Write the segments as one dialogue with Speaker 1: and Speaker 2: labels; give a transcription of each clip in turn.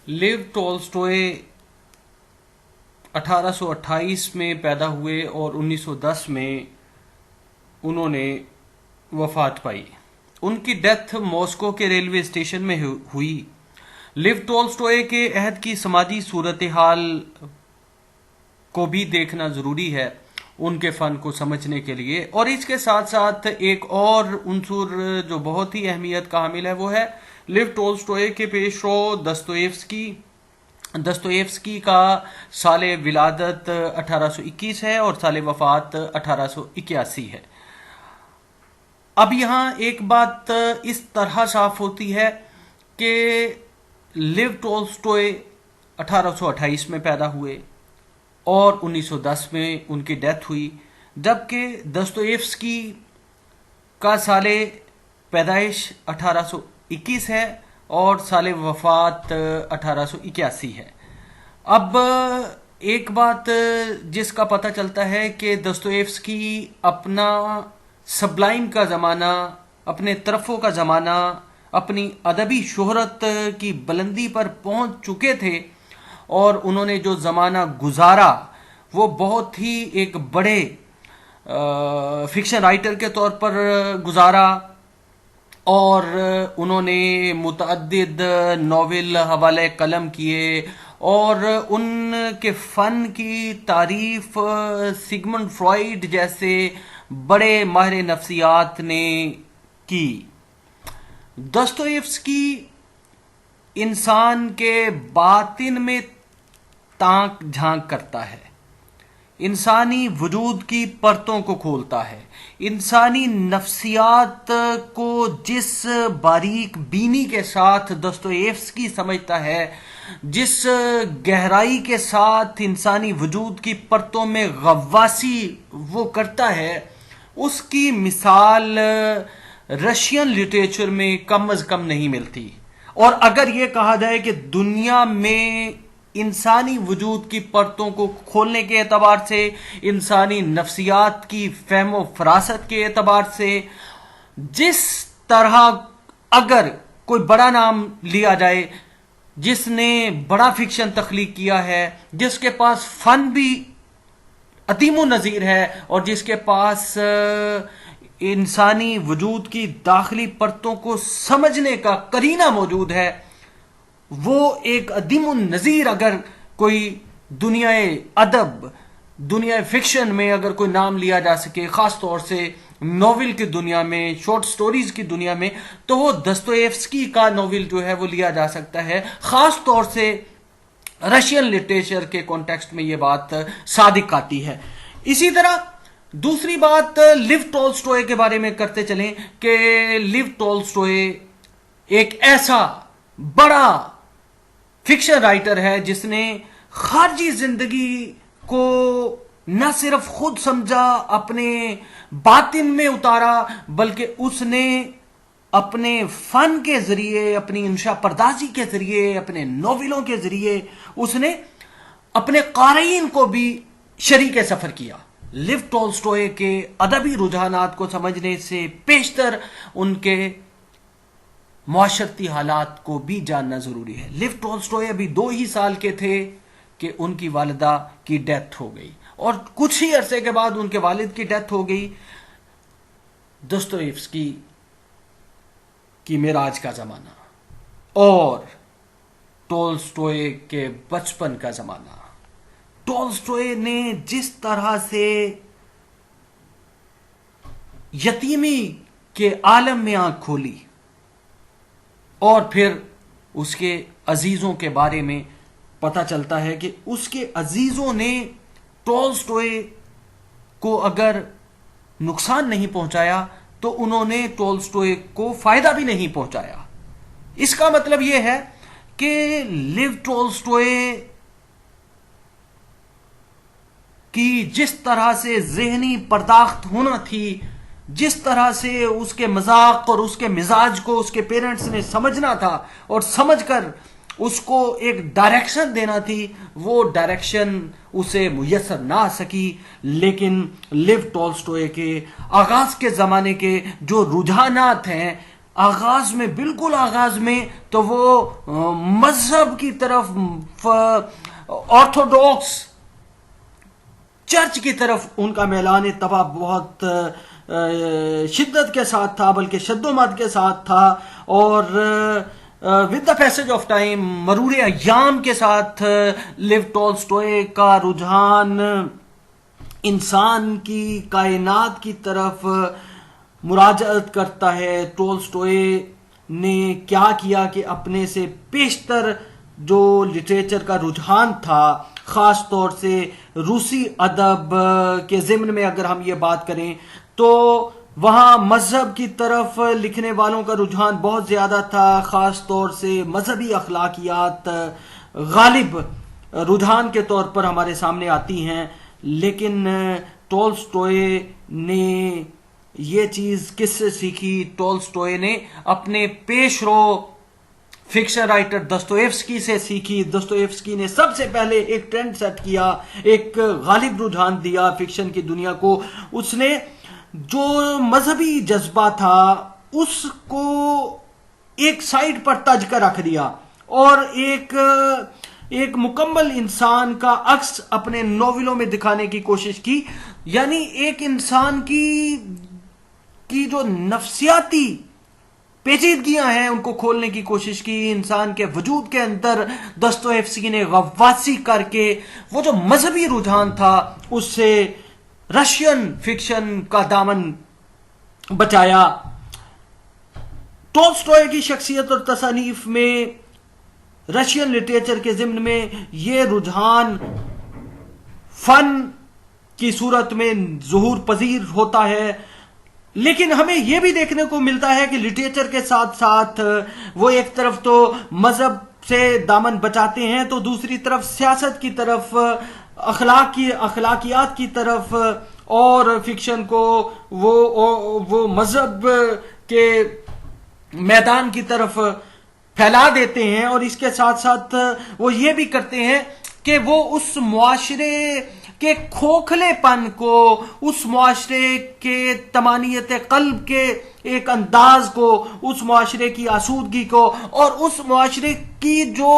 Speaker 1: لیو ٹولسٹوئے 1828 میں پیدا ہوئے اور 1910 میں انہوں نے وفات پائی. ان کی ڈیتھ ماسکو کے ریلوے اسٹیشن میں ہوئی. لیو ٹولسٹوئے کے عہد کی سماجی صورتحال کو بھی دیکھنا ضروری ہے ان کے فن کو سمجھنے کے لیے. اور اس کے ساتھ ساتھ ایک اور عنصر جو بہت ہی اہمیت کا حامل ہے وہ ہے لیو ٹولسٹوئے کے پیش رو دستویفسکی کا سال ولادت 1821 ہے اور سال وفات 1881 ہے. اب یہاں ایک بات اس طرح صاف ہوتی ہے کہ لیو ٹولسٹوئے 1828 میں پیدا ہوئے اور 1910 میں ان کی ڈیتھ ہوئی، جبکہ دستویفسکی کا سال پیدائش 1821 ہے اور سال وفات 1881 ہے. اب ایک بات جس کا پتہ چلتا ہے کہ دستویفسکی اپنا سبلائم کا زمانہ، اپنے طرفوں کا زمانہ، اپنی ادبی شہرت کی بلندی پر پہنچ چکے تھے اور انہوں نے جو زمانہ گزارا وہ بہت ہی ایک بڑے فکشن رائٹر کے طور پر گزارا، اور انہوں نے متعدد ناول حوالے قلم کیے اور ان کے فن کی تعریف سگمنڈ فرائیڈ جیسے بڑے ماہر نفسیات نے کی. دستویفسکی انسان کے باطن میں تانک جھانک کرتا ہے، انسانی وجود کی پرتوں کو کھولتا ہے، انسانی نفسیات کو جس باریک بینی کے ساتھ دستویفسکی سمجھتا ہے، جس گہرائی کے ساتھ انسانی وجود کی پرتوں میں غواصی وہ کرتا ہے، اس کی مثال رشین لٹریچر میں کم از کم نہیں ملتی. اور اگر یہ کہا جائے کہ دنیا میں انسانی وجود کی پرتوں کو کھولنے کے اعتبار سے، انسانی نفسیات کی فہم و فراست کے اعتبار سے، جس طرح اگر کوئی بڑا نام لیا جائے جس نے بڑا فکشن تخلیق کیا ہے، جس کے پاس فن بھی عظیم النظیر ہے اور جس کے پاس انسانی وجود کی داخلی پرتوں کو سمجھنے کا قرینہ موجود ہے، وہ ایک عظیم النظیر اگر کوئی دنیا ادب، دنیا فکشن میں اگر کوئی نام لیا جا سکے، خاص طور سے ناول کی دنیا میں، شارٹ سٹوریز کی دنیا میں، تو وہ دستویفسکی کا ناول جو ہے وہ لیا جا سکتا ہے. خاص طور سے رشین لٹریچر کے کانٹیکسٹ میں یہ بات صادق آتی ہے. اسی طرح دوسری بات لیو ٹولسٹوئے کے بارے میں کرتے چلیں کہ لیو ٹولسٹوئے ایک ایسا بڑا فکشن رائٹر ہے جس نے خارجی زندگی کو نہ صرف خود سمجھا، اپنے باطن میں اتارا، بلکہ اس نے اپنے فن کے ذریعے، اپنی انشا پردازی کے ذریعے، اپنے ناولوں کے ذریعے اس نے اپنے قارئین کو بھی شریک سفر کیا. لیو ٹولسٹوئے کے ادبی رجحانات کو سمجھنے سے پیشتر ان کے معاشرتی حالات کو بھی جاننا ضروری ہے. لیو ٹولسٹوئے ابھی 2 ہی سال کے تھے کہ ان کی والدہ کی ڈیتھ ہو گئی اور کچھ ہی عرصے کے بعد ان کے والد کی ڈیتھ ہو گئی. دستویفسکی کی معراج کا زمانہ اور ٹولسٹوئے کے بچپن کا زمانہ. ٹولسٹوئے نے جس طرح سے یتیمی کے عالم میں آنکھ کھولی اور پھر اس کے عزیزوں کے بارے میں پتہ چلتا ہے کہ اس کے عزیزوں نے ٹولسٹوئے کو اگر نقصان نہیں پہنچایا تو انہوں نے ٹولسٹوئے کو فائدہ بھی نہیں پہنچایا. اس کا مطلب یہ ہے کہ لیو ٹولسٹوئے کی جس طرح سے ذہنی پرداخت ہونا تھی، جس طرح سے اس کے مذاق اور اس کے مزاج کو اس کے پیرنٹس نے سمجھنا تھا اور سمجھ کر اس کو ایک ڈائریکشن دینا تھی، وہ ڈائریکشن اسے میسر نہ آ سکی. لیکن لیو ٹولسٹوئے کے آغاز کے زمانے کے جو رجحانات ہیں آغاز میں، بالکل آغاز میں تو وہ مذہب کی طرف، آرتھوڈاکس چرچ کی طرف ان کا میلان تباہ بہت شدت کے ساتھ تھا، بلکہ شد و مد کے ساتھ تھا، اور with the passage of time, مرور ایام کے ساتھ لیو ٹولسٹوئے کا رجحان انسان کی، کائنات کی طرف مراجعت کرتا ہے۔ ٹولسٹوئے نے کیا کیا کہ اپنے سے بیشتر جو لٹریچر کا رجحان تھا، خاص طور سے روسی ادب کے ضمن میں اگر ہم یہ بات کریں تو وہاں مذہب کی طرف لکھنے والوں کا رجحان بہت زیادہ تھا، خاص طور سے مذہبی اخلاقیات غالب رجحان کے طور پر ہمارے سامنے آتی ہیں۔ لیکن ٹولسٹوئے نے یہ چیز کس سے سیکھی؟ ٹولسٹوئے نے اپنے پیش رو فکشن رائٹر دستویفسکی سے سیکھی۔ دستویفسکی نے سب سے پہلے ایک ٹرینڈ سیٹ کیا، ایک غالب رجحان دیا فکشن کی دنیا کو۔ اس نے جو مذہبی جذبہ تھا اس کو ایک سائڈ پر تج کر رکھ دیا، اور ایک مکمل انسان کا عکس اپنے ناولوں میں دکھانے کی کوشش کی۔ یعنی ایک انسان کی جو نفسیاتی پیچیدگیاں ہیں ان کو کھولنے کی کوشش کی۔ انسان کے وجود کے اندر دستویفسکی نے غواصی کر کے وہ جو مذہبی رجحان تھا اس سے رشین فکشن کا دامن بچایا۔ ٹولسٹوئے کی شخصیت اور تصانیف میں رشین لٹریچر کے ضمن میں یہ رجحان فن کی صورت میں ظہور پذیر ہوتا ہے، لیکن ہمیں یہ بھی دیکھنے کو ملتا ہے کہ لٹریچر کے ساتھ ساتھ وہ ایک طرف تو مذہب سے دامن بچاتے ہیں تو دوسری طرف سیاست کی طرف، اخلاقیات کی طرف، اور فکشن کو وہ مذہب کے میدان کی طرف پھیلا دیتے ہیں۔ اور اس کے ساتھ ساتھ وہ یہ بھی کرتے ہیں کہ وہ اس معاشرے کے کھوکھلے پن کو، اس معاشرے کے طمانیت قلب کے ایک انداز کو، اس معاشرے کی آسودگی کو، اور اس معاشرے کی جو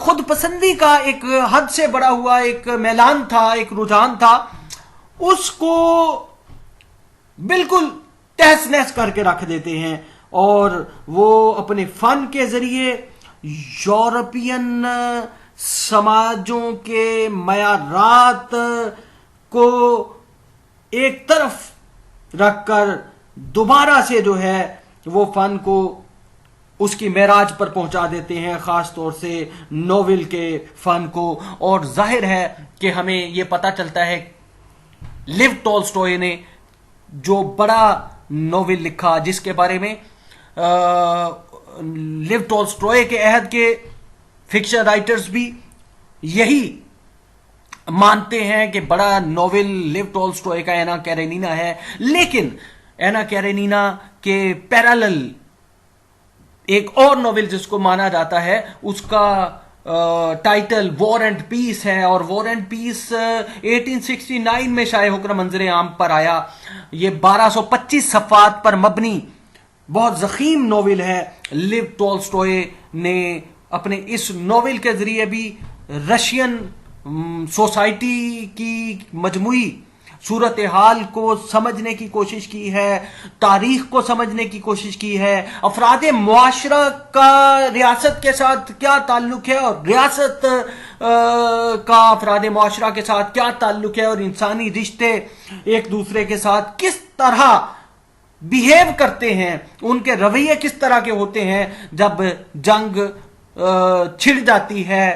Speaker 1: خود پسندی کا ایک حد سے بڑا ہوا ایک میلان تھا، ایک رجحان تھا، اس کو بالکل تہس نہس کر کے رکھ دیتے ہیں، اور وہ اپنے فن کے ذریعے یورپین سماجوں کے معیارات کو ایک طرف رکھ کر دوبارہ سے جو ہے وہ فن کو اس کی معراج پر پہنچا دیتے ہیں، خاص طور سے ناول کے فن کو۔ اور ظاہر ہے کہ ہمیں یہ پتہ چلتا ہے لیو ٹولسٹوئے نے جو بڑا ناول لکھا، جس کے بارے میں لیو ٹولسٹوئے کے عہد کے فکشن رائٹرز بھی یہی مانتے ہیں کہ بڑا ناول لیو ٹولسٹوئے کا اینا کیرینینا ہے۔ لیکن اینا کیرینینا کے پیرالل ایک اور ناول جس کو مانا جاتا ہے، اس کا ٹائٹل وار اینڈ پیس ہے، اور وار اینڈ پیس 1869 میں شائع ہو کر منظر عام پر آیا۔ یہ 1225 صفحات پر مبنی بہت ضخیم ناول ہے۔ لیو ٹولسٹوئے نے اپنے اس ناول کے ذریعے بھی رشین سوسائٹی کی مجموعی صورتحال کو سمجھنے کی کوشش کی ہے، تاریخ کو سمجھنے کی کوشش کی ہے، افراد معاشرہ کا ریاست کے ساتھ کیا تعلق ہے، اور ریاست کا افراد معاشرہ کے ساتھ کیا تعلق ہے، اور انسانی رشتے ایک دوسرے کے ساتھ کس طرح بیہیو کرتے ہیں، ان کے رویے کس طرح کے ہوتے ہیں جب جنگ چھڑ جاتی ہے۔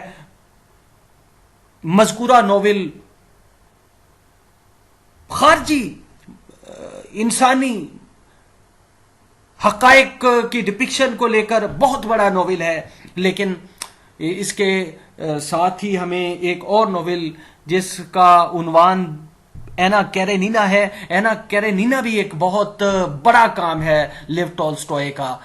Speaker 1: مذکورہ ناول خارجی انسانی حقائق کی ڈپکشن کو لے کر بہت بڑا ناول ہے، لیکن اس کے ساتھ ہی ہمیں ایک اور ناول جس کا عنوان اینا کیرینینا ہے، اینا کیرینینا بھی ایک بہت بڑا کام ہے لیو ٹولسٹوئے کا۔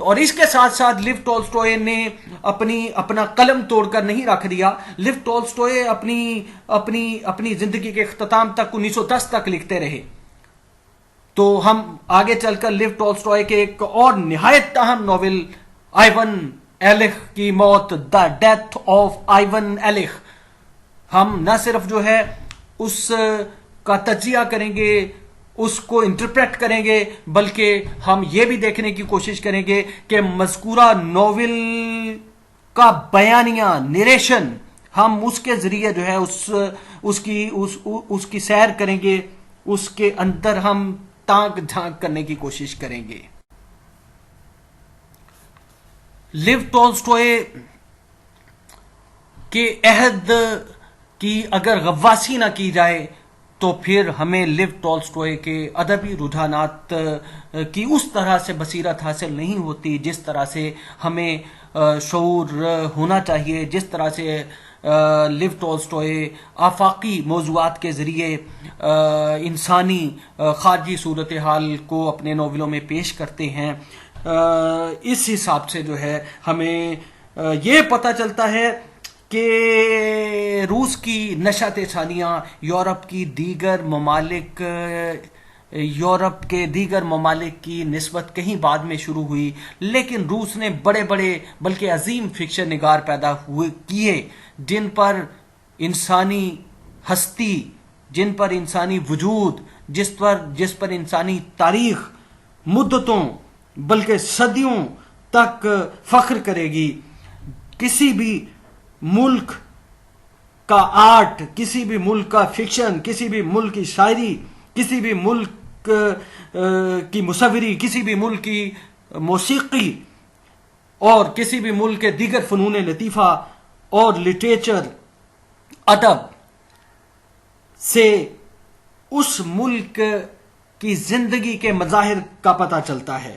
Speaker 1: اور اس کے ساتھ ساتھ لیو ٹولسٹوئے نے اپنا قلم توڑ کر نہیں رکھ دیا۔ لیو ٹولسٹوئے اپنی زندگی کے اختتام تک 1910 تک لکھتے رہے، تو ہم آگے چل کر لیو ٹولسٹوئے کے ایک اور نہایت اہم ناول آئیون ایلخ کی موت، دا ڈیتھ آف آئیون ایلخ، ہم نہ صرف جو ہے اس کا تجزیہ کریں گے، اس کو انٹرپریٹ کریں گے، بلکہ ہم یہ بھی دیکھنے کی کوشش کریں گے کہ مذکورہ ناول کا بیانیہ، نریشن، ہم اس کے ذریعے جو ہے اس کی سیر کریں گے، اس کے اندر ہم تانک جھانک کرنے کی کوشش کریں گے۔ لیو ٹولسٹوئے کے عہد کی اگر غواصی نہ کی جائے تو پھر ہمیں لیو ٹولسٹوئے کے ادبی رجحانات کی اس طرح سے بصیرت حاصل نہیں ہوتی جس طرح سے ہمیں شعور ہونا چاہیے، جس طرح سے لیو ٹولسٹوئے آفاقی موضوعات کے ذریعے انسانی خارجی صورتحال کو اپنے ناولوں میں پیش کرتے ہیں۔ اس حساب سے جو ہے ہمیں یہ پتہ چلتا ہے کہ روس کی نشأت ثانیہ یورپ کے دیگر ممالک کی نسبت کہیں بعد میں شروع ہوئی، لیکن روس نے بڑے بڑے بلکہ عظیم فکشن نگار پیدا کیے جن پر انسانی ہستی، جن پر انسانی وجود، جس پر انسانی تاریخ مدتوں بلکہ صدیوں تک فخر کرے گی۔ کسی بھی ملک کا آرٹ، کسی بھی ملک کا فکشن، کسی بھی ملک کی شاعری، کسی بھی ملک کی مصوری، کسی بھی ملک کی موسیقی اور کسی بھی ملک کے دیگر فنون لطیفہ اور لٹریچر، ادب سے اس ملک کی زندگی کے مظاہر کا پتہ چلتا ہے۔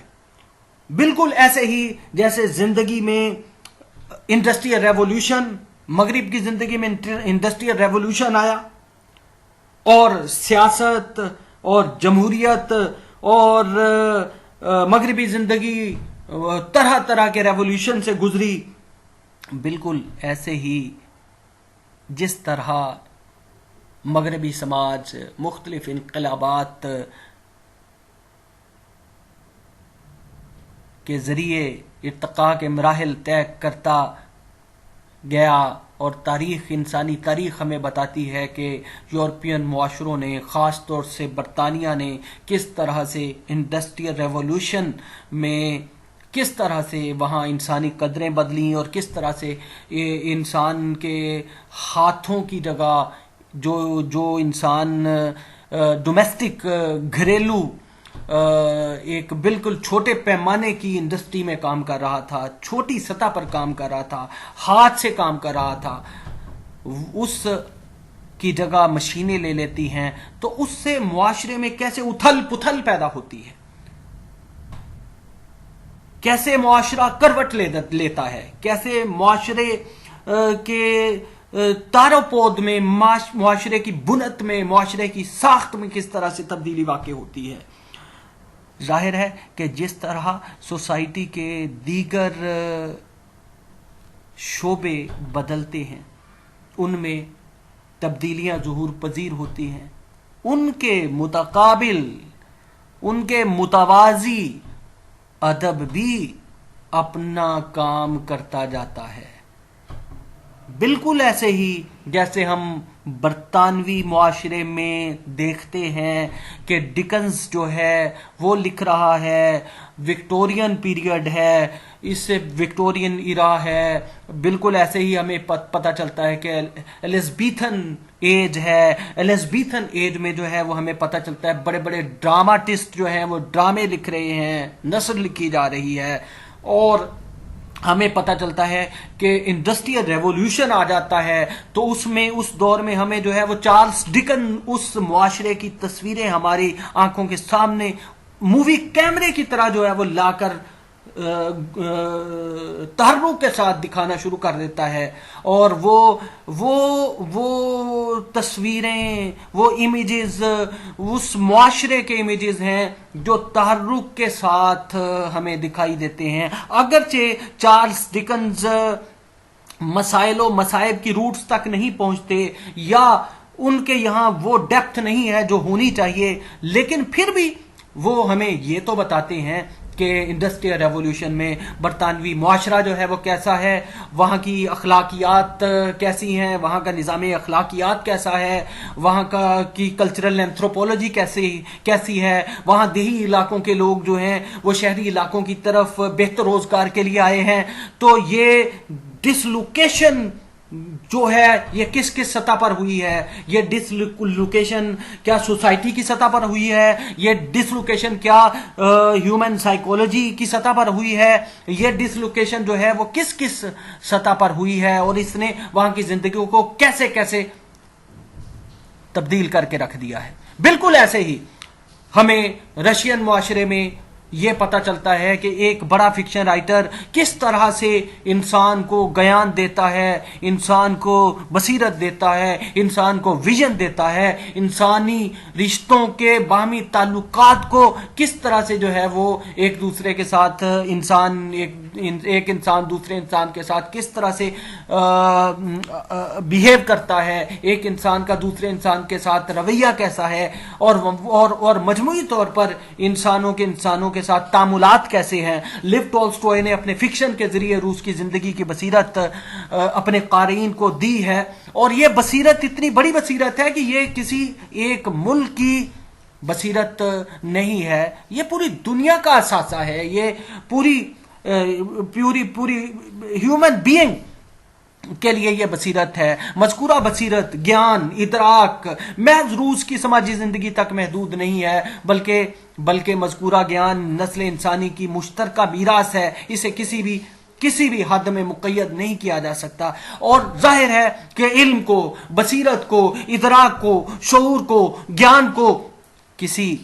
Speaker 1: بالکل ایسے ہی جیسے زندگی میں انڈسٹریل ریولوشن، مغرب کی زندگی میں انڈسٹریل ریولوشن آیا اور سیاست اور جمہوریت اور مغربی زندگی طرح طرح کے ریولوشن سے گزری، بالکل ایسے ہی جس طرح مغربی سماج مختلف انقلابات کے ذریعے ارتقاء کے مراحل طے کرتا گیا، اور انسانی تاریخ ہمیں بتاتی ہے کہ یورپین معاشروں نے، خاص طور سے برطانیہ نے، کس طرح سے انڈسٹریل ریولوشن میں کس طرح سے وہاں انسانی قدریں بدلیں، اور کس طرح سے انسان کے ہاتھوں کی جگہ جو انسان ڈومیسٹک، گھریلو، ایک بالکل چھوٹے پیمانے کی انڈسٹری میں کام کر رہا تھا، چھوٹی سطح پر کام کر رہا تھا، ہاتھ سے کام کر رہا تھا، اس کی جگہ مشینیں لے لیتی ہیں، تو اس سے معاشرے میں کیسے اتھل پتھل پیدا ہوتی ہے، کیسے معاشرہ کروٹ لیتا ہے، کیسے معاشرے کے تارو پود میں، معاشرے کی بنت میں، معاشرے کی ساخت میں کس طرح سے تبدیلی واقع ہوتی ہے۔ ظاہر ہے کہ جس طرح سوسائٹی کے دیگر شعبے بدلتے ہیں، ان میں تبدیلیاں ظہور پذیر ہوتی ہیں، ان کے متقابل، ان کے متوازی ادب بھی اپنا کام کرتا جاتا ہے۔ بالکل ایسے ہی جیسے ہم برطانوی معاشرے میں دیکھتے ہیں کہ ڈکنز جو ہے وہ لکھ رہا ہے، وکٹورین پیریڈ ہے، اس سے وکٹورین ایرا ہے، بالکل ایسے ہی ہمیں پتہ چلتا ہے کہ ایلزبیتھن ایج ہے، ایلزبیتھن ایج میں جو ہے وہ ہمیں پتہ چلتا ہے بڑے بڑے ڈراماٹسٹ جو ہیں وہ ڈرامے لکھ رہے ہیں، نثر لکھی جا رہی ہے، اور ہمیں پتہ چلتا ہے کہ انڈسٹریل ریولوشن آ جاتا ہے تو اس دور میں ہمیں جو ہے وہ چارلس ڈکن اس معاشرے کی تصویریں ہماری آنکھوں کے سامنے مووی کیمرے کی طرح جو ہے وہ لا کر تحرک کے ساتھ دکھانا شروع کر دیتا ہے، اور وہ تصویریں، وہ امیجز اس معاشرے کے امیجز ہیں جو تحرک کے ساتھ ہمیں دکھائی دیتے ہیں۔ اگرچہ چارلس ڈکنز مسائل و مصائب کی روٹس تک نہیں پہنچتے، یا ان کے یہاں وہ ڈیپتھ نہیں ہے جو ہونی چاہیے، لیکن پھر بھی وہ ہمیں یہ تو بتاتے ہیں کہ انڈسٹریل ریولوشن میں برطانوی معاشرہ جو ہے وہ کیسا ہے، وہاں کی اخلاقیات کیسی ہیں، وہاں کا نظام اخلاقیات کیسا ہے، وہاں کی کلچرل اینتھروپولوجی کیسی ہے، وہاں دیہی علاقوں کے لوگ جو ہیں وہ شہری علاقوں کی طرف بہتر روزگار کے لیے آئے ہیں. تو یہ ڈسلوکیشن جو ہے یہ کس کس سطح پر ہوئی ہے، یہ ڈسلوکیشن کیا سوسائٹی کی سطح پر ہوئی ہے، یہ ڈسلوکیشن کیا ہیومن سائیکولوجی کی سطح پر ہوئی ہے، یہ ڈسلوکیشن جو ہے وہ کس کس سطح پر ہوئی ہے، اور اس نے وہاں کی زندگیوں کو کیسے کیسے تبدیل کر کے رکھ دیا ہے. بالکل ایسے ہی ہمیں رشین معاشرے میں یہ پتہ چلتا ہے کہ ایک بڑا فکشن رائٹر کس طرح سے انسان کو گیان دیتا ہے، انسان کو بصیرت دیتا ہے، انسان کو ویژن دیتا ہے، انسانی رشتوں کے باہمی تعلقات کو کس طرح سے جو ہے وہ ایک دوسرے کے ساتھ ایک انسان دوسرے انسان کے ساتھ کس طرح سے بیہیو کرتا ہے، ایک انسان کا دوسرے انسان کے ساتھ رویہ کیسا ہے، اور مجموعی طور پر انسانوں کے ساتھ تعاملات کیسے ہیں. لیو ٹولسٹوئے نے اپنے فکشن کے ذریعے روس کی زندگی کی بصیرت اپنے قارئین کو دی ہے، اور یہ بصیرت اتنی بڑی بصیرت ہے کہ یہ کسی ایک ملک کی بصیرت نہیں ہے، یہ پوری دنیا کا اثاثہ ہے، یہ پوری ہیومن بینگ کے لیے یہ بصیرت ہے. مذکورہ بصیرت، گیان، ادراک محض روس کی سماجی زندگی تک محدود نہیں ہے، بلکہ مذکورہ گیان نسل انسانی کی مشترکہ میراث ہے، اسے کسی بھی حد میں مقید نہیں کیا جا سکتا. اور ظاہر ہے کہ علم کو، بصیرت کو، ادراک کو، شعور کو، گیان کو کسی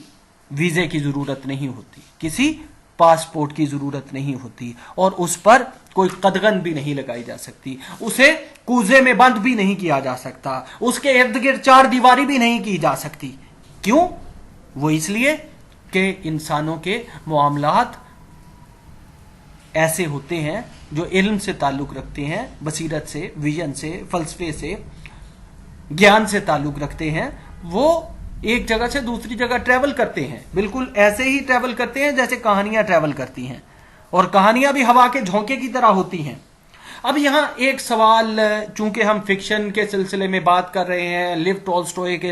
Speaker 1: ویزے کی ضرورت نہیں ہوتی، کسی پاسپورٹ کی ضرورت نہیں ہوتی، اور اس پر کوئی قدغن بھی نہیں لگائی جا سکتی، اسے کوزے میں بند بھی نہیں کیا جا سکتا، اس کے ارد گرد چار دیواری بھی نہیں کی جا سکتی. کیوں؟ وہ اس لیے کہ انسانوں کے معاملات ایسے ہوتے ہیں جو علم سے تعلق رکھتے ہیں، بصیرت سے، ویژن سے، فلسفے سے، گیان سے تعلق رکھتے ہیں. وہ ایک جگہ سے دوسری جگہ ٹریول کرتے ہیں، بالکل ایسے ہی ٹریول کرتے ہیں جیسے کہانیاں ٹریول کرتی ہیں، اور کہانیاں بھی ہوا کے جھونکے کی طرح ہوتی ہیں. اب یہاں ایک سوال، چونکہ ہم فکشن کے سلسلے میں بات کر رہے ہیں، لیو ٹولسٹوئے کے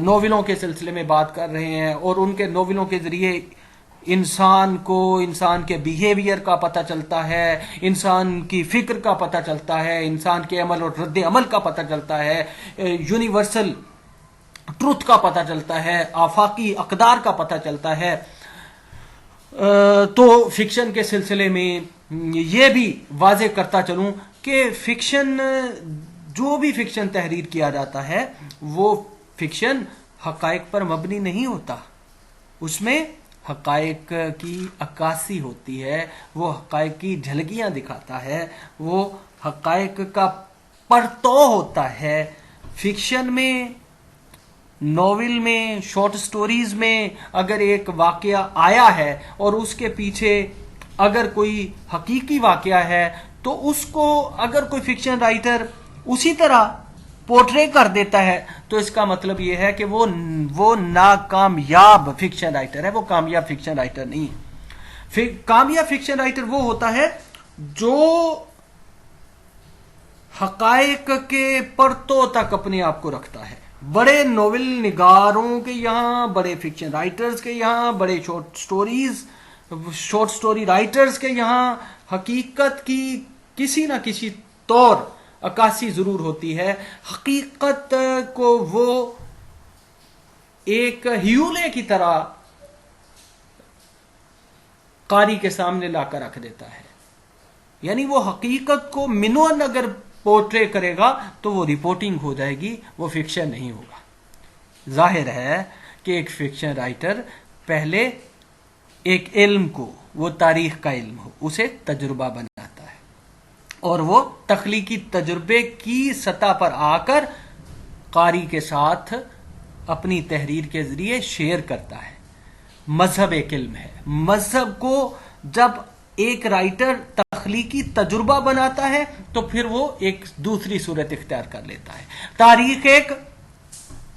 Speaker 1: ناولوں کے سلسلے میں بات کر رہے ہیں، اور ان کے ناولوں کے ذریعے انسان کو، انسان کے بیہیویئر کا پتہ چلتا ہے، انسان کی فکر کا پتہ چلتا ہے، انسان کے عمل اور رد عمل کا پتہ چلتا ہے، یونیورسل ٹروتھ کا پتہ چلتا ہے، آفاقی اقدار کا پتہ چلتا ہے. تو فکشن کے سلسلے میں یہ بھی واضح کرتا چلوں کہ فکشن، جو بھی فکشن تحریر کیا جاتا ہے وہ فکشن حقائق پر مبنی نہیں ہوتا، اس میں حقائق کی عکاسی ہوتی ہے، وہ حقائق کی جھلکیاں دکھاتا ہے، وہ حقائق کا پرتو ہوتا ہے. فکشن میں، ناول میں، شارٹ سٹوریز میں اگر ایک واقعہ آیا ہے اور اس کے پیچھے اگر کوئی حقیقی واقعہ ہے تو اس کو اگر کوئی فکشن رائٹر اسی طرح پورٹرے کر دیتا ہے تو اس کا مطلب یہ ہے کہ وہ ناکامیاب فکشن رائٹر ہے، وہ کامیاب فکشن رائٹر نہیں ہے. کامیاب فکشن رائٹر وہ ہوتا ہے جو حقائق کے پرتوں تک اپنے آپ کو رکھتا ہے. بڑے ناول نگاروں کے یہاں، بڑے فکشن رائٹرز کے یہاں، بڑے شارٹ سٹوری رائٹرز کے یہاں حقیقت کی کسی نہ کسی طور عکاسی ضرور ہوتی ہے. حقیقت کو وہ ایک ہیولے کی طرح قاری کے سامنے لا کر رکھ دیتا ہے، یعنی وہ حقیقت کو منون اگر پورٹرے کرے گا تو وہ رپورٹنگ ہو جائے گی، وہ فکشن نہیں ہوگا. ظاہر ہے کہ ایک فکشن رائٹر پہلے ایک علم کو، وہ تاریخ کا علم ہو، اسے تجربہ بناتا ہے، اور وہ تخلیقی تجربے کی سطح پر آ کر قاری کے ساتھ اپنی تحریر کے ذریعے شیئر کرتا ہے. مذہب ایک علم ہے، مذہب کو جب ایک رائٹر تخلیقی تجربہ بناتا ہے تو پھر وہ ایک دوسری صورت اختیار کر لیتا ہے. تاریخ ایک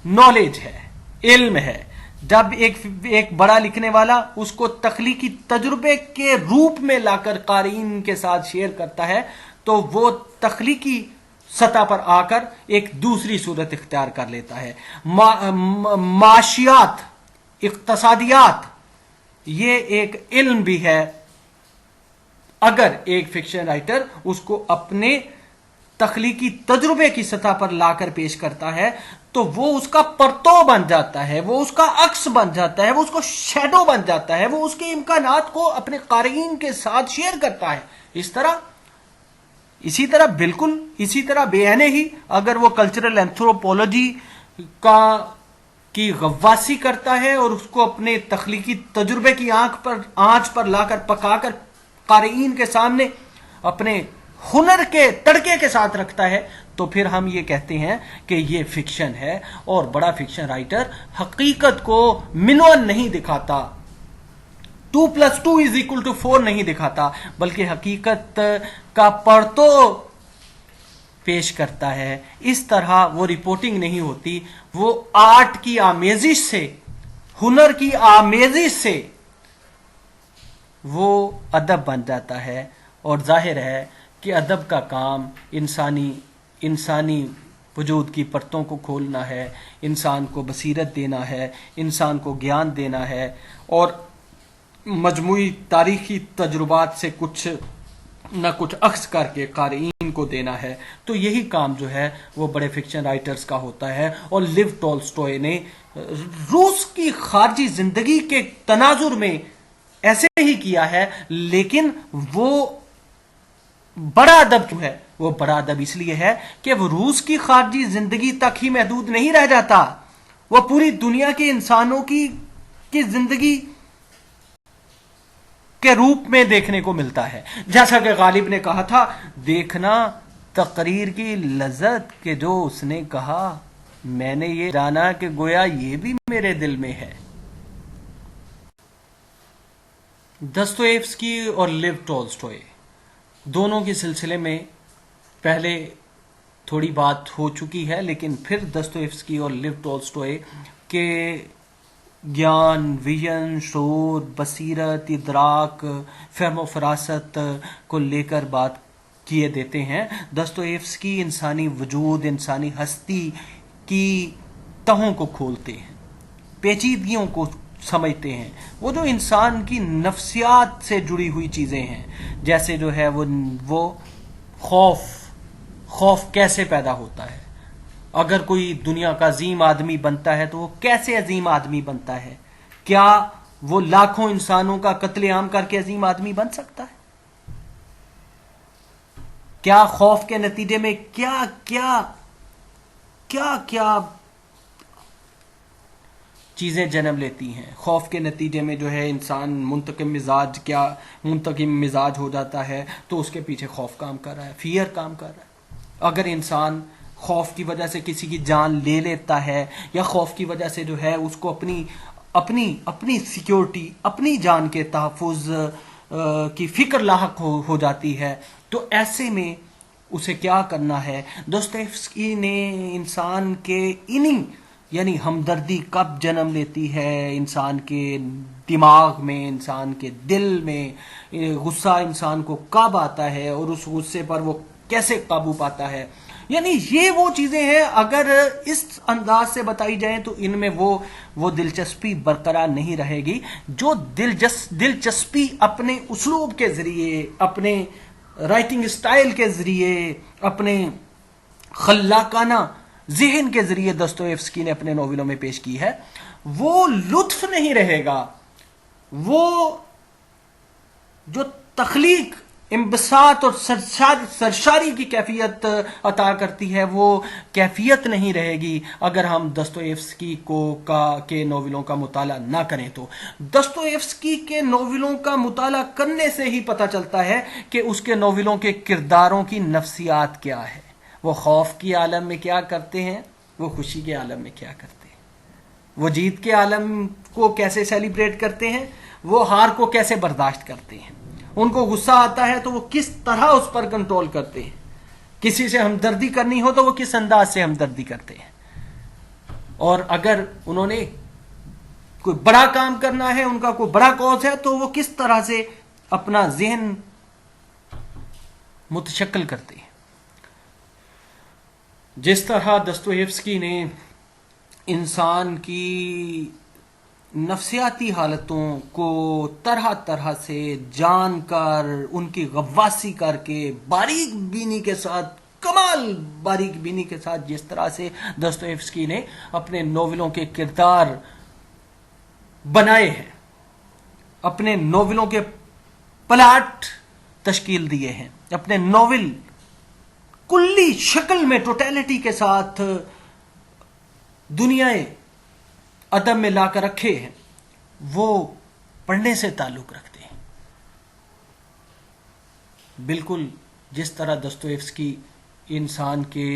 Speaker 1: نالج ہے، علم ہے، جب ایک بڑا لکھنے والا اس کو تخلیقی تجربے کے روپ میں لا کر قارئین کے ساتھ شیئر کرتا ہے تو وہ تخلیقی سطح پر آ کر ایک دوسری صورت اختیار کر لیتا ہے. معاشیات، اقتصادیات، یہ ایک علم بھی ہے. اگر ایک فکشن رائٹر اس کو اپنے تخلیقی تجربے کی سطح پر لا کر پیش کرتا ہے تو وہ اس کا پرتو بن جاتا ہے، وہ اس کا عکس بن جاتا ہے، وہ اس کو شیڈو بن جاتا ہے، وہ اس کے امکانات کو اپنے قارئین کے ساتھ شیئر کرتا ہے. اسی طرح بالکل اسی طرح بے عینے ہی اگر وہ کلچرل اینتھروپولوجی کی غواصی کرتا ہے اور اس کو اپنے تخلیقی تجربے کی آنچ پر لا کر پکا کر قارئین کے سامنے اپنے ہنر کے تڑکے کے ساتھ رکھتا ہے تو پھر ہم یہ کہتے ہیں کہ یہ فکشن ہے. اور بڑا فکشن رائٹر حقیقت کو منون نہیں دکھاتا، 2+2=4 نہیں دکھاتا، بلکہ حقیقت کا پرتو پیش کرتا ہے. اس طرح وہ رپورٹنگ نہیں ہوتی، وہ آرٹ کی آمیزش سے، ہنر کی آمیزش سے وہ ادب بن جاتا ہے. اور ظاہر ہے کہ ادب کا کام انسانی وجود کی پرتوں کو کھولنا ہے، انسان کو بصیرت دینا ہے، انسان کو گیان دینا ہے اور مجموعی تاریخی تجربات سے کچھ نہ کچھ عکس کر کے قارئین کو دینا ہے. تو یہی کام جو ہے وہ بڑے فکشن رائٹرز کا ہوتا ہے. اور لیو ٹولسٹوئے نے روس کی خارجی زندگی کے تناظر میں ایسے ہی کیا ہے، لیکن وہ بڑا ادب کیوں ہے؟ وہ بڑا ادب اس لیے ہے کہ وہ روس کی خارجی زندگی تک ہی محدود نہیں رہ جاتا، وہ پوری دنیا کے انسانوں کی زندگی کے روپ میں دیکھنے کو ملتا ہے. جیسا کہ غالب نے کہا تھا، دیکھنا تقریر کی لذت کہ جو اس نے کہا میں نے یہ جانا کہ گویا یہ بھی میرے دل میں ہے. دستویفسکی اور لیو ٹولسٹوئے دونوں کے سلسلے میں پہلے تھوڑی بات ہو چکی ہے، لیکن پھر دستویفسکی اور لیو ٹولسٹوئے کے گیان، ویژن، شعور، بصیرت، ادراک، فہم و فراست کو لے کر بات کیے دیتے ہیں. دستویفسکی انسانی وجود، انسانی ہستی کی تہوں کو کھولتے ہیں، پیچیدگیوں کو سمجھتے ہیں. وہ جو انسان کی نفسیات سے جڑی ہوئی چیزیں ہیں، جیسے جو ہے وہ خوف کیسے پیدا ہوتا ہے، اگر کوئی دنیا کا عظیم آدمی بنتا ہے تو وہ کیسے عظیم آدمی بنتا ہے، کیا وہ لاکھوں انسانوں کا قتل عام کر کے عظیم آدمی بن سکتا ہے؟ کیا خوف کے نتیجے میں کیا کیا کیا کیا چیزیں جنم لیتی ہیں. خوف کے نتیجے میں جو ہے انسان منتقم مزاج ہو جاتا ہے تو اس کے پیچھے خوف کام کر رہا ہے، فیئر کام کر رہا ہے. اگر انسان خوف کی وجہ سے کسی کی جان لے لیتا ہے یا خوف کی وجہ سے جو ہے اس کو اپنی سیکیورٹی، اپنی جان کے تحفظ کی فکر لاحق ہو جاتی ہے تو ایسے میں اسے کیا کرنا ہے؟ دوستویفسکی نے انسان کے یعنی ہمدردی کب جنم لیتی ہے انسان کے دماغ میں، انسان کے دل میں، غصہ انسان کو کب آتا ہے اور اس غصے پر وہ کیسے قابو پاتا ہے، یعنی یہ وہ چیزیں ہیں اگر اس انداز سے بتائی جائیں تو ان میں وہ دلچسپی برقرار نہیں رہے گی. جو دلچسپی اپنے اسلوب کے ذریعے، اپنے رائٹنگ سٹائل کے ذریعے، اپنے خلاقانہ ذہن کے ذریعے دستویفسکی نے اپنے ناولوں میں پیش کی ہے، وہ لطف نہیں رہے گا. وہ جو تخلیق، انبساط اور سرشاری کی کیفیت عطا کرتی ہے وہ کیفیت نہیں رہے گی اگر ہم دستویفسکی کے ناولوں کا مطالعہ نہ کریں. تو دستویفسکی کے ناولوں کا مطالعہ کرنے سے ہی پتہ چلتا ہے کہ اس کے ناولوں کے کرداروں کی نفسیات کیا ہے، وہ خوف کی عالم میں کیا کرتے ہیں، وہ خوشی کے عالم میں کیا کرتے ہیں، وہ جیت کے عالم کو کیسے سیلیبریٹ کرتے ہیں، وہ ہار کو کیسے برداشت کرتے ہیں، ان کو غصہ آتا ہے تو وہ کس طرح اس پر کنٹرول کرتے ہیں، کسی سے ہمدردی کرنی ہو تو وہ کس انداز سے ہمدردی کرتے ہیں. اور اگر انہوں نے کوئی بڑا کام کرنا ہے، ان کا کوئی بڑا کاز ہے، تو وہ کس طرح سے اپنا ذہن متشکل کرتے ہیں. جس طرح دستویفسکی نے انسان کی نفسیاتی حالتوں کو طرح طرح سے جان کر، ان کی غواصی کر کے، باریک بینی کے ساتھ، کمال باریک بینی کے ساتھ جس طرح سے دستویفسکی نے اپنے ناولوں کے کردار بنائے ہیں، اپنے ناولوں کے پلاٹ تشکیل دیے ہیں، اپنے ناول کلی شکل میں ٹوٹیلٹی کے ساتھ دنیا ادب میں لا کر رکھے ہیں، وہ پڑھنے سے تعلق رکھتے ہیں. بالکل جس طرح دستویفسکی انسان کے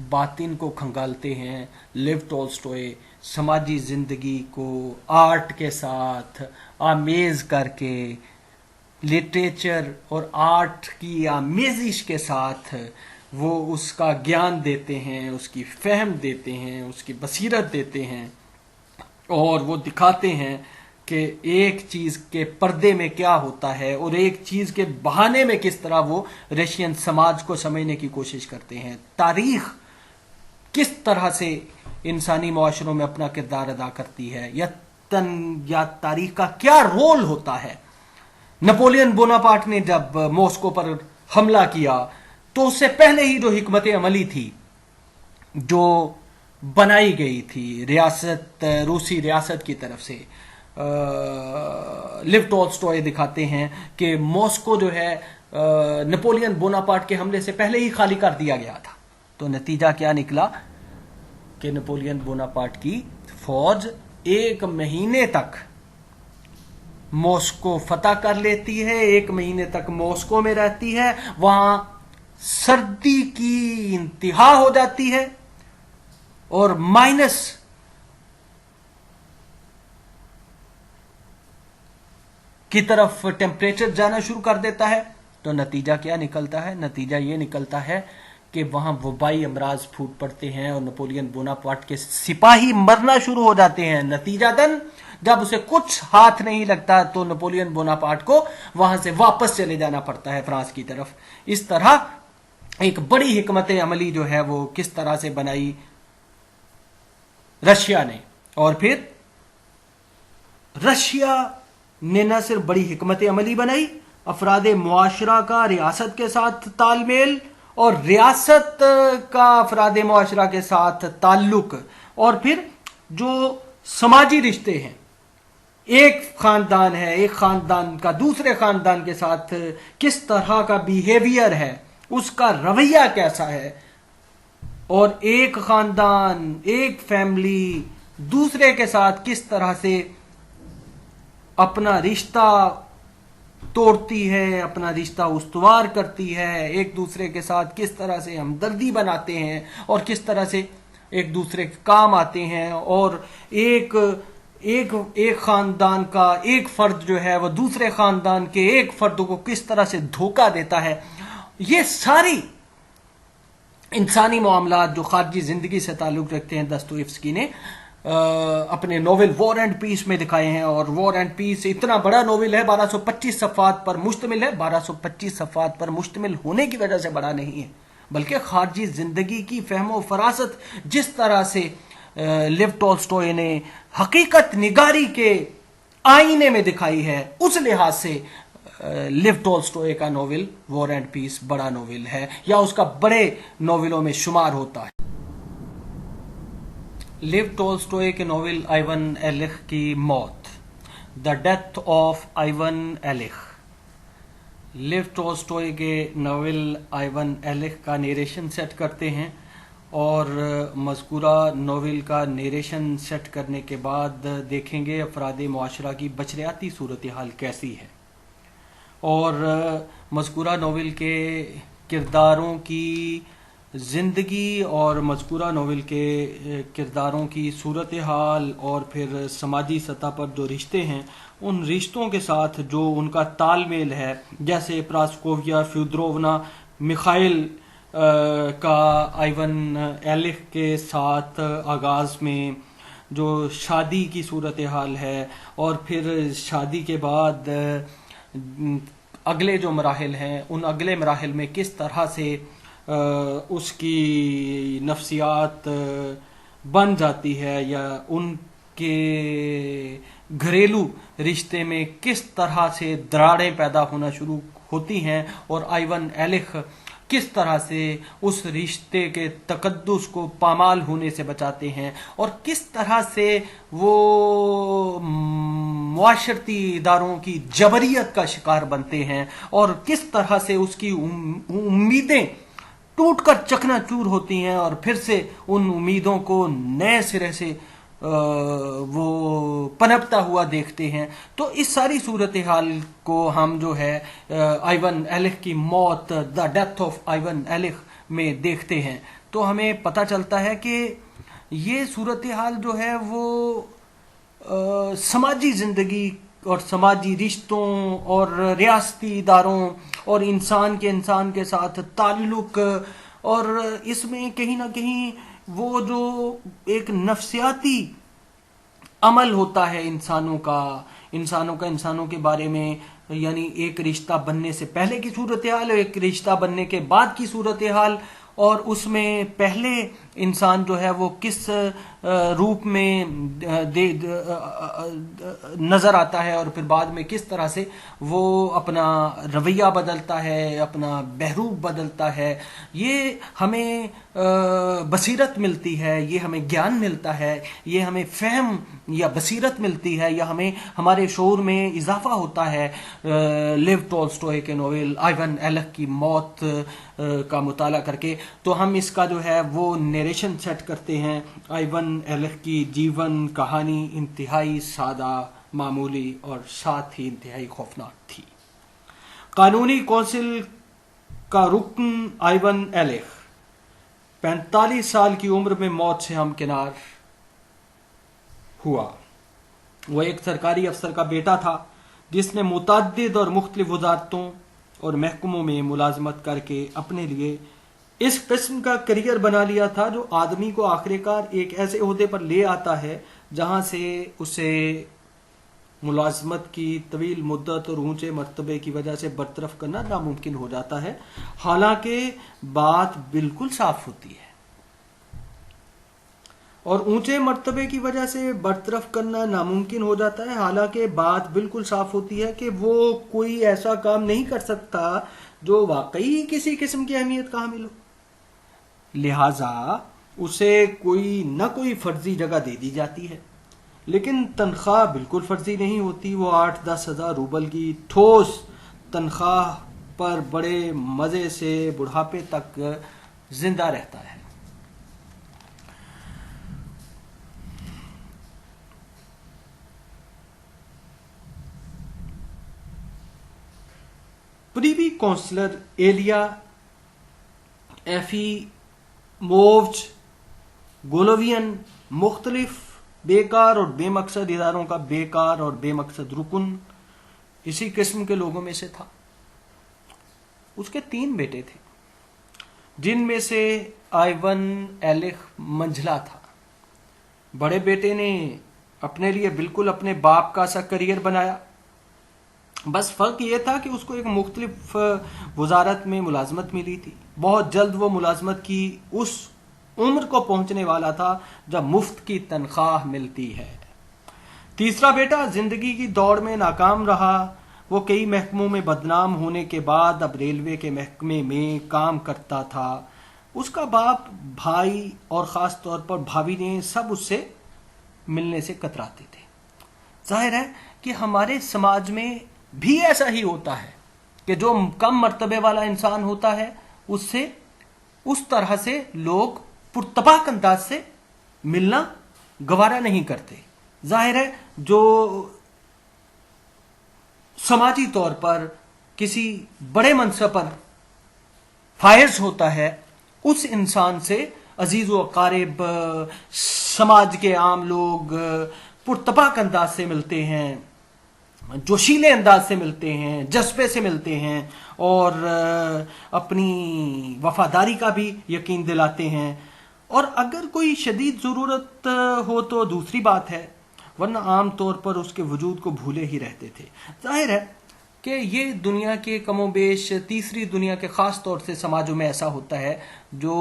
Speaker 1: باطن کو کھنگالتے ہیں، لیو ٹولسٹوئے سماجی زندگی کو آرٹ کے ساتھ آمیز کر کے، لٹریچر اور آرٹ کی آمیزش کے ساتھ وہ اس کا گیان دیتے ہیں، اس کی فہم دیتے ہیں، اس کی بصیرت دیتے ہیں، اور وہ دکھاتے ہیں کہ ایک چیز کے پردے میں کیا ہوتا ہے اور ایک چیز کے بہانے میں کس طرح وہ رشین سماج کو سمجھنے کی کوشش کرتے ہیں. تاریخ کس طرح سے انسانی معاشروں میں اپنا کردار ادا کرتی ہے، یا تاریخ کا کیا رول ہوتا ہے. نپولین بوناپارٹ نے جب ماسکو پر حملہ کیا تو اس سے پہلے ہی جو حکمت عملی تھی جو بنائی گئی تھی روسی ریاست کی طرف سے، لیو ٹولسٹوئے دکھاتے ہیں کہ ماسکو جو ہے نپولین بوناپارٹ کے حملے سے پہلے ہی خالی کر دیا گیا تھا. تو نتیجہ کیا نکلا کہ نپولین بوناپارٹ کی فوج 1 مہینے تک ماسکو فتح کر لیتی ہے، 1 مہینے تک ماسکو میں رہتی ہے، وہاں سردی کی انتہا ہو جاتی ہے اور مائنس کی طرف ٹیمپریچر جانا شروع کر دیتا ہے. تو نتیجہ کیا نکلتا ہے؟ نتیجہ یہ نکلتا ہے کہ وہاں وبائی امراض پھوٹ پڑتے ہیں اور نپولین بوناپارٹ کے سپاہی مرنا شروع ہو جاتے ہیں. نتیجتاً جب اسے کچھ ہاتھ نہیں لگتا تو نپولین بوناپارٹ کو وہاں سے واپس چلے جانا پڑتا ہے فرانس کی طرف. اس طرح ایک بڑی حکمت عملی جو ہے وہ کس طرح سے بنائی رشیا نے، اور پھر رشیا نے نہ صرف بڑی حکمت عملی بنائی، افراد معاشرہ کا ریاست کے ساتھ تال میل، اور ریاست کا افراد معاشرہ کے ساتھ تعلق، اور پھر جو سماجی رشتے ہیں، ایک خاندان ہے، ایک خاندان کا دوسرے خاندان کے ساتھ کس طرح کا بیہیویئر ہے، اس کا رویہ کیسا ہے، اور ایک خاندان، ایک فیملی دوسرے کے ساتھ کس طرح سے اپنا رشتہ توڑتی ہے، اپنا رشتہ استوار کرتی ہے، ایک دوسرے کے ساتھ کس طرح سے ہمدردی بناتے ہیں اور کس طرح سے ایک دوسرے کے کام آتے ہیں، اور ایک خاندان کا ایک فرد جو ہے وہ دوسرے خاندان کے ایک فرد کو کس طرح سے دھوکہ دیتا ہے. یہ ساری انسانی معاملات جو خارجی زندگی سے تعلق رکھتے ہیں دستویفسکی نے اپنے ناول وار اینڈ پیس میں دکھائے ہیں. اور وار اینڈ پیس اتنا بڑا ناول ہے، 1225 صفحات پر مشتمل ہے. 1225 صفحات پر مشتمل ہونے کی وجہ سے بڑا نہیں ہے، بلکہ خارجی زندگی کی فہم و فراست جس طرح سے لیو ٹولسٹوئے نے حقیقت نگاری کے آئینے میں دکھائی ہے، اس لحاظ سے لیو ٹولسٹوئے کا ناول وار اینڈ پیس بڑا ناول ہے، یا اس کا بڑے ناولوں میں شمار ہوتا ہے. لیو ٹولسٹوئے کے ناول آئیون ایلخ کی موت، دا ڈیتھ آف آئیون ایلخ. لیو ٹولسٹوئے کے ناول آئیون ایلخ کا نیریشن سیٹ کرتے ہیں، اور مذکورہ ناول کا نیریشن سیٹ کرنے کے بعد دیکھیں گے افراد معاشرہ کی بچریاتی صورتحال کیسی ہے، اور مذکورہ ناول کے کرداروں کی زندگی اور مذکورہ ناول کے کرداروں کی صورتحال، اور پھر سماجی سطح پر جو رشتے ہیں ان رشتوں کے ساتھ جو ان کا تال میل ہے، جیسے پراسکوویا فیودروونا میخائل کا آئیون ایلخ کے ساتھ آغاز میں جو شادی کی صورتحال ہے، اور پھر شادی کے بعد اگلے جو مراحل ہیں، ان اگلے مراحل میں کس طرح سے اس کی نفسیات بن جاتی ہے، یا ان کے گھریلو رشتے میں کس طرح سے دراڑیں پیدا ہونا شروع ہوتی ہیں، اور آئیون ایلخ کس طرح سے اس رشتے کے تقدس کو پامال ہونے سے بچاتے ہیں، اور کس طرح سے وہ معاشرتی اداروں کی جبریت کا شکار بنتے ہیں، اور کس طرح سے اس کی امیدیں ٹوٹ کر چکنا چور ہوتی ہیں، اور پھر سے ان امیدوں کو نئے سرے سے وہ پنپتا ہوا دیکھتے ہیں۔ تو اس ساری صورتحال کو ہم جو ہے آئیون ایلخ کی موت، دا ڈیتھ آف آئیون ایلخ میں دیکھتے ہیں، تو ہمیں پتہ چلتا ہے کہ یہ صورتحال جو ہے وہ سماجی زندگی اور سماجی رشتوں اور ریاستی اداروں اور انسان کے ساتھ تعلق، اور اس میں کہیں نہ کہیں وہ جو ایک نفسیاتی عمل ہوتا ہے انسانوں کے بارے میں، یعنی ایک رشتہ بننے سے پہلے کی صورتحال اور ایک رشتہ بننے کے بعد کی صورتحال، اور اس میں پہلے انسان جو ہے وہ کس روپ میں نظر آتا ہے، اور پھر بعد میں کس طرح سے وہ اپنا رویہ بدلتا ہے، اپنا بہروپ بدلتا ہے۔ یہ ہمیں بصیرت ملتی ہے، یہ ہمیں گیان ملتا ہے، یہ ہمیں فہم یا بصیرت ملتی ہے، یا ہمیں ہمارے شعور میں اضافہ ہوتا ہے لیو ٹولسٹوئے کے ناول آئیون ایلخ کی موت کا مطالعہ کر کے۔ تو ہم اس کا جو ہے وہ نیریشن سیٹ کرتے ہیں۔ آئیون ایلخ کی جیون کہانی انتہائی سادہ، معمولی اور ساتھ ہی انتہائی خوفناک تھی۔ قانونی کونسل کا رکن آئیون ایلخ 45 سال کی عمر میں موت سے ہمکنار ہوا۔ وہ ایک سرکاری افسر کا بیٹا تھا جس نے متعدد اور مختلف وزارتوں اور محکموں میں ملازمت کر کے اپنے لیے اس قسم کا کریئر بنا لیا تھا جو آدمی کو آخر کار ایک ایسے عہدے پر لے آتا ہے جہاں سے اسے ملازمت کی طویل مدت اور اونچے مرتبے کی وجہ سے برطرف کرنا ناممکن ہو جاتا ہے، حالانکہ بات بالکل صاف ہوتی ہے۔ اور اونچے مرتبے کی وجہ سے برطرف کرنا ناممکن ہو جاتا ہے، حالانکہ بات بالکل صاف ہوتی ہے کہ وہ کوئی ایسا کام نہیں کر سکتا جو واقعی کسی قسم کی اہمیت کا حامل ہو، لہذا اسے کوئی نہ کوئی فرضی جگہ دے دی جاتی ہے، لیکن تنخواہ بالکل فرضی نہیں ہوتی۔ وہ 8-10 ہزار روبل کی ٹھوس تنخواہ پر بڑے مزے سے بڑھاپے تک زندہ رہتا ہے۔ پریوی کونسلر ایلیا ایفی مووچ گولووین مختلف بیکار اور بے مقصد اداروں کا بیکار اور بے مقصد رکن اسی قسم کے لوگوں میں سے تھا۔ اس کے 3 بیٹے تھے جن میں سے آئیون ایلخ منجھلا تھا۔ بڑے بیٹے نے اپنے لیے بالکل اپنے باپ کا سا کریئر بنایا، بس فرق یہ تھا کہ اس کو ایک مختلف وزارت میں ملازمت ملی تھی۔ بہت جلد وہ ملازمت کی اس عمر کو پہنچنے والا تھا جب مفت کی تنخواہ ملتی ہے۔ تیسرا بیٹا زندگی کی دوڑ میں ناکام رہا۔ وہ کئی محکموں میں بدنام ہونے کے بعد اب ریلوے کے محکمے میں کام کرتا تھا۔ اس کا باپ، بھائی اور خاص طور پر بھابھی نے سب اس سے ملنے سے کتراتے تھے۔ ظاہر ہے کہ ہمارے سماج میں بھی ایسا ہی ہوتا ہے کہ جو کم مرتبے والا انسان ہوتا ہے اس سے اس طرح سے لوگ پرتپاک انداز سے ملنا گوارا نہیں کرتے۔ ظاہر ہے جو سماجی طور پر کسی بڑے منصب پر فائز ہوتا ہے اس انسان سے عزیز و اقارب، سماج کے عام لوگ پرتپاک انداز سے ملتے ہیں، جوشیلے انداز سے ملتے ہیں، جذبے سے ملتے ہیں، اور اپنی وفاداری کا بھی یقین دلاتے ہیں۔ اور اگر کوئی شدید ضرورت ہو تو دوسری بات ہے، ورنہ عام طور پر اس کے وجود کو بھولے ہی رہتے تھے۔ ظاہر ہے کہ یہ دنیا کے کم و بیش تیسری دنیا کے خاص طور سے سماجوں میں ایسا ہوتا ہے، جو